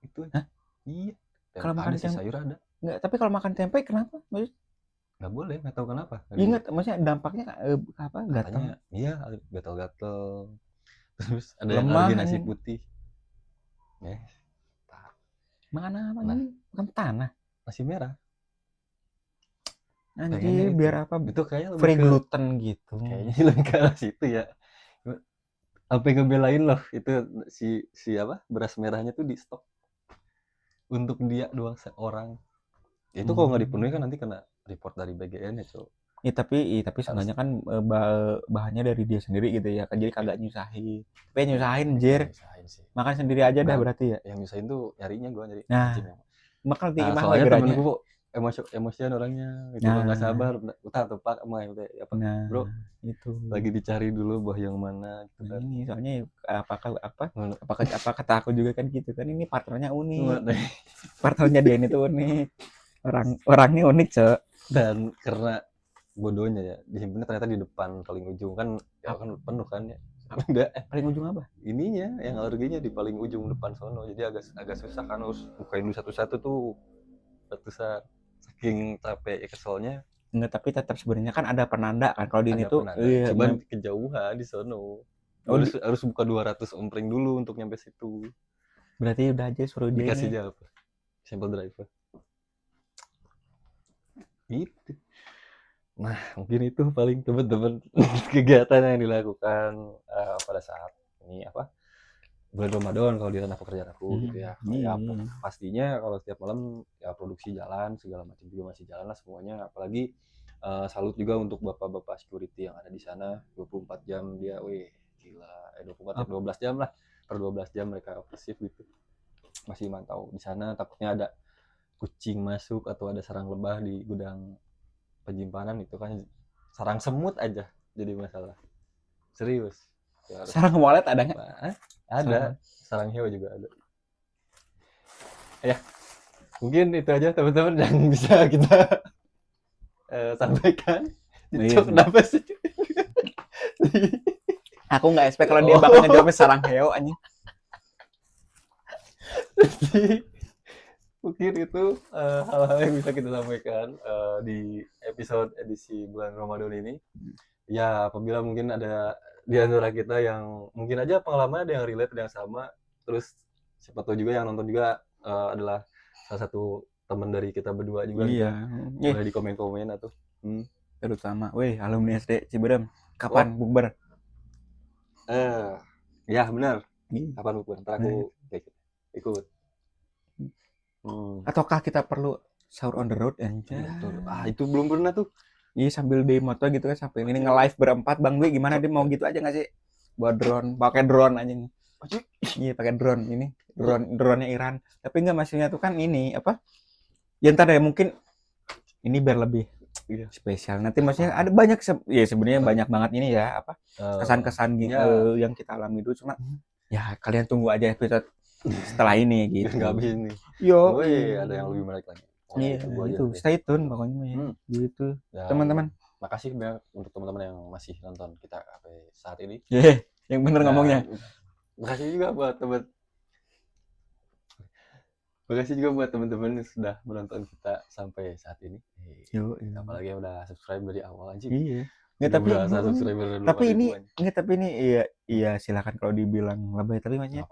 [SPEAKER 2] Itu.
[SPEAKER 1] Hah?
[SPEAKER 2] Iya.
[SPEAKER 1] Kalau makan
[SPEAKER 2] sayur ada.
[SPEAKER 1] Enggak, tapi kalau makan tempe kenapa? Maksud
[SPEAKER 2] Nggak boleh, nggak tahu kenapa.
[SPEAKER 1] ingat maksudnya dampaknya apa? Gatal.
[SPEAKER 2] Katanya, iya, gatal-gatal. Terus ada
[SPEAKER 1] Lemah,
[SPEAKER 2] yang alergi nasi putih.
[SPEAKER 1] Makan apa nih? Makan tanah.
[SPEAKER 2] Nasi merah.
[SPEAKER 1] Anjir, biar apa?
[SPEAKER 2] Itu kayaknya lebih
[SPEAKER 1] free
[SPEAKER 2] ke
[SPEAKER 1] gluten gitu.
[SPEAKER 2] Kayaknya lebih ke arah situ ya. Sampai ngebelain loh itu si apa? Beras merahnya tuh di stok untuk dia doang seorang. Ya itu kalau nggak dipenuhi kan nanti kena report dari BGN ya, Cok.
[SPEAKER 1] Tapi sebenarnya kan bahannya dari dia sendiri gitu ya. Jadi kagak nyusahin. Tapi nyusahin anjir. Makan sendiri aja dah berarti ya.
[SPEAKER 2] Yang nyusahin tuh nyarinya gua nyari.
[SPEAKER 1] Nah, makal di imah
[SPEAKER 2] soalnya temenku emosian orangnya gitu, nggak sabar utah tepak mah apa bro
[SPEAKER 1] itu
[SPEAKER 2] lagi dicari dulu buah yang mana gitu kan.
[SPEAKER 1] Ini soalnya apa kata aku juga kan gitu kan, ini partnernya unik. Partnernya dia ini tuh unik, orangnya unik, Cok.
[SPEAKER 2] Dan karena bodohnya ya disimpannya ternyata di depan paling ujung kan ya kan penuh kan ya. Udah
[SPEAKER 1] paling ujung apa?
[SPEAKER 2] Ininya yang alerginya di paling ujung depan sono, jadi agak susah kan, harus bukain dulu satu-satu tuh ratusan, saking capek keselnya.
[SPEAKER 1] Enggak, tapi tetap sebenarnya kan ada penanda kan kalau di ini tuh.
[SPEAKER 2] Iya, cuman kejauhan di sono. Harus buka 200 ompleng dulu untuk nyampe situ.
[SPEAKER 1] Berarti udah aja suruh dia
[SPEAKER 2] dikasih jawab sampel driver. Gitu. Nah, mungkin itu paling teman-teman kegiatan yang dilakukan pada saat ini apa? Bulan Ramadan kalau di tanah pekerjaan aku gitu ya. Ya pastinya kalau setiap malam ya produksi jalan segala macam juga masih jalan lah semuanya, apalagi salut juga untuk bapak-bapak security yang ada di sana 24 jam dia, gila, 12 jam lah, per 12 jam mereka operasif gitu. Masih mantau di sana, takutnya ada kucing masuk atau ada sarang lebah di gudang penyimpanan, itu kan sarang semut aja jadi masalah. Serius.
[SPEAKER 1] Ya, sarang walet ada nggak?
[SPEAKER 2] Ada. Sarang hewa juga ada. Ya, mungkin itu aja teman-teman yang bisa kita sampaikan. Kenapa sih?
[SPEAKER 1] Aku nggak expect kalau dia bakal ngejawabnya sarang hewa anjing.
[SPEAKER 2] Mungkin itu hal-hal yang bisa kita sampaikan di episode edisi bulan Ramadan ini. Ya, apabila mungkin ada di antara kita yang mungkin aja pengalaman ada yang relate, ada yang sama, terus siapa tahu juga yang nonton juga adalah salah satu teman dari kita berdua juga. Iya. Boleh di komen-komen atau
[SPEAKER 1] terutama, alumni SD Ciberem, kapan bukber?
[SPEAKER 2] Ya benar. Kapan bukber? Ntar aku ikut.
[SPEAKER 1] Ataukah kita perlu Sahur on the road anjay.
[SPEAKER 2] Betul. Itu belum pernah tuh.
[SPEAKER 1] Iya sambil di motor gitu kan sampai ini nge-live berempat Bang Dwi gimana dia mau gitu aja nggak sih? Bawa drone, pakai drone aja nih. Iya pakai drone ini, drone-nya Iran. Tapi enggak maksudnya tuh kan ini apa? Ya ntar ya mungkin ini biar lebih spesial. Nanti maksudnya ada banyak ya sebenarnya banyak banget ini ya apa? Kesan-kesan yang kita alami dulu cuma ya kalian tunggu aja episode setelah ini gitu.
[SPEAKER 2] Nggak habis nih.
[SPEAKER 1] Yo,
[SPEAKER 2] ada yang lebih menarik lagi.
[SPEAKER 1] Iya, itu stay tune pokoknya ya. Gitu.
[SPEAKER 2] Dan
[SPEAKER 1] Teman-teman.
[SPEAKER 2] Makasih banyak untuk teman-teman yang masih nonton kita sampai saat ini.
[SPEAKER 1] Yang bener ngomongnya.
[SPEAKER 2] Makasih juga buat teman-teman yang sudah menonton kita sampai saat ini. Apalagi yang udah subscribe dari awal anjing.
[SPEAKER 1] Iya. Tapi ini iya silakan kalau dibilang lebay tapi maksudnya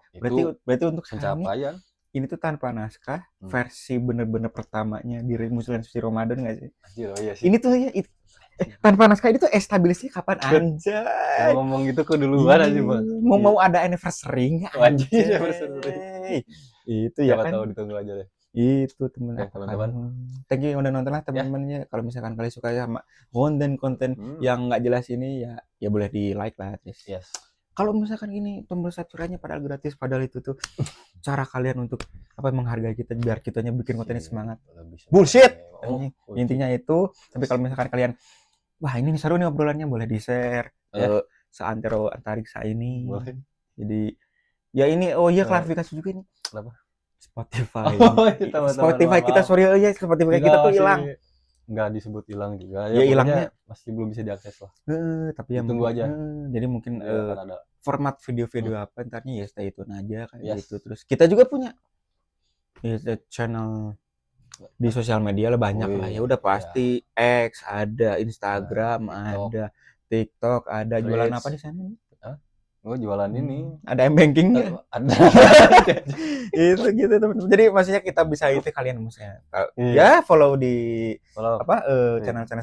[SPEAKER 1] berarti untuk
[SPEAKER 2] pencapaian
[SPEAKER 1] ini tuh tanpa naskah versi bener-bener pertamanya di Muslim Suci Ramadan nggak sih?
[SPEAKER 2] Anjir, iya sih.
[SPEAKER 1] Ini tuh ya tanpa naskah ini tuh establishnya kapan anjay?
[SPEAKER 2] Ngomong gitu ke duluan aja Bang.
[SPEAKER 1] Mau ada anniversary nggak?
[SPEAKER 2] Anjir, anniversary.
[SPEAKER 1] Itu ya kan.
[SPEAKER 2] Tahu ditunggu aja deh.
[SPEAKER 1] Itu teman-teman. Thank you yang udah nonton lah teman-temannya. Kalau misalkan kalian suka sama konten yang nggak jelas ini ya boleh di like lah.
[SPEAKER 2] Yes.
[SPEAKER 1] Kalau misalkan gini tombol subscribe-nya padahal gratis padahal itu tuh cara kalian untuk menghargai kita biar kitanya bikin kontennya semangat. Bullshit. Intinya itu. Tapi kalau misalkan kalian wah ini seru nih obrolannya boleh di-share ke seantero antariksa ini.
[SPEAKER 2] Boleh.
[SPEAKER 1] Jadi ya ini klarifikasi juga nih.
[SPEAKER 2] Kenapa?
[SPEAKER 1] Spotify.
[SPEAKER 2] Spotify
[SPEAKER 1] kita sorry ya Spotify kita tuh hilang.
[SPEAKER 2] Nggak disebut hilang juga
[SPEAKER 1] ya hilangnya
[SPEAKER 2] masih belum bisa diakses lah.
[SPEAKER 1] Tapi ya
[SPEAKER 2] tunggu aja.
[SPEAKER 1] Jadi mungkin
[SPEAKER 2] ada
[SPEAKER 1] format video-video apa entarnya ya stay tune aja kayak gitu. Terus kita juga punya channel di sosial media lah banyak lah ya udah pasti X ada Instagram ada TikTok ada jualan apa di sana nih?
[SPEAKER 2] Jualan ini
[SPEAKER 1] ada m-banking nggak?
[SPEAKER 2] Ada.
[SPEAKER 1] Itu gitu teman-teman. Jadi maksudnya kita bisa itu kalian maksudnya ya follow channel-channel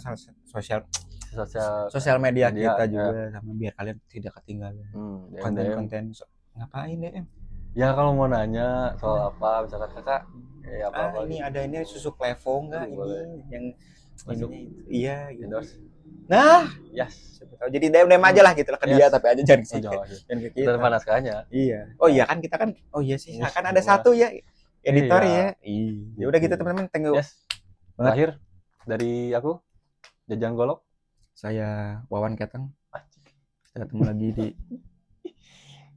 [SPEAKER 1] sosial media kita juga sama biar kalian tidak ketinggalan konten-konten ngapain DM
[SPEAKER 2] ya kalau mau nanya soal apa misalkan kakak apa
[SPEAKER 1] ini ada ini susu Klevo nggak ini yang ini iya gitu.
[SPEAKER 2] Nah,
[SPEAKER 1] yes. Jadi DM aja lah gitu lah ke dia tapi aja jangan ke kita.
[SPEAKER 2] Tanpa naskahnya.
[SPEAKER 1] Iya. Oh iya kan kita kan sih kan ada satu ya editor ya. Ya udah gitu teman-teman thank you.
[SPEAKER 2] Terakhir dari aku Jajang Golok.
[SPEAKER 1] Saya Wawan Keteng. Kita ketemu lagi di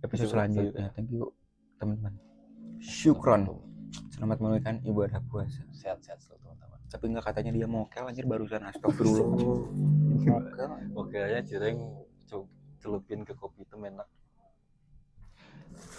[SPEAKER 1] episode selanjutnya. Thank you teman-teman. Syukron. Selamat menunaikan ibadah puasa.
[SPEAKER 2] Sehat-sehat selalu teman-teman.
[SPEAKER 1] Tapi enggak katanya dia mokel anjir barusan astagfirullah.
[SPEAKER 2] Mokelnya cireng celupin ke kopi itu enak.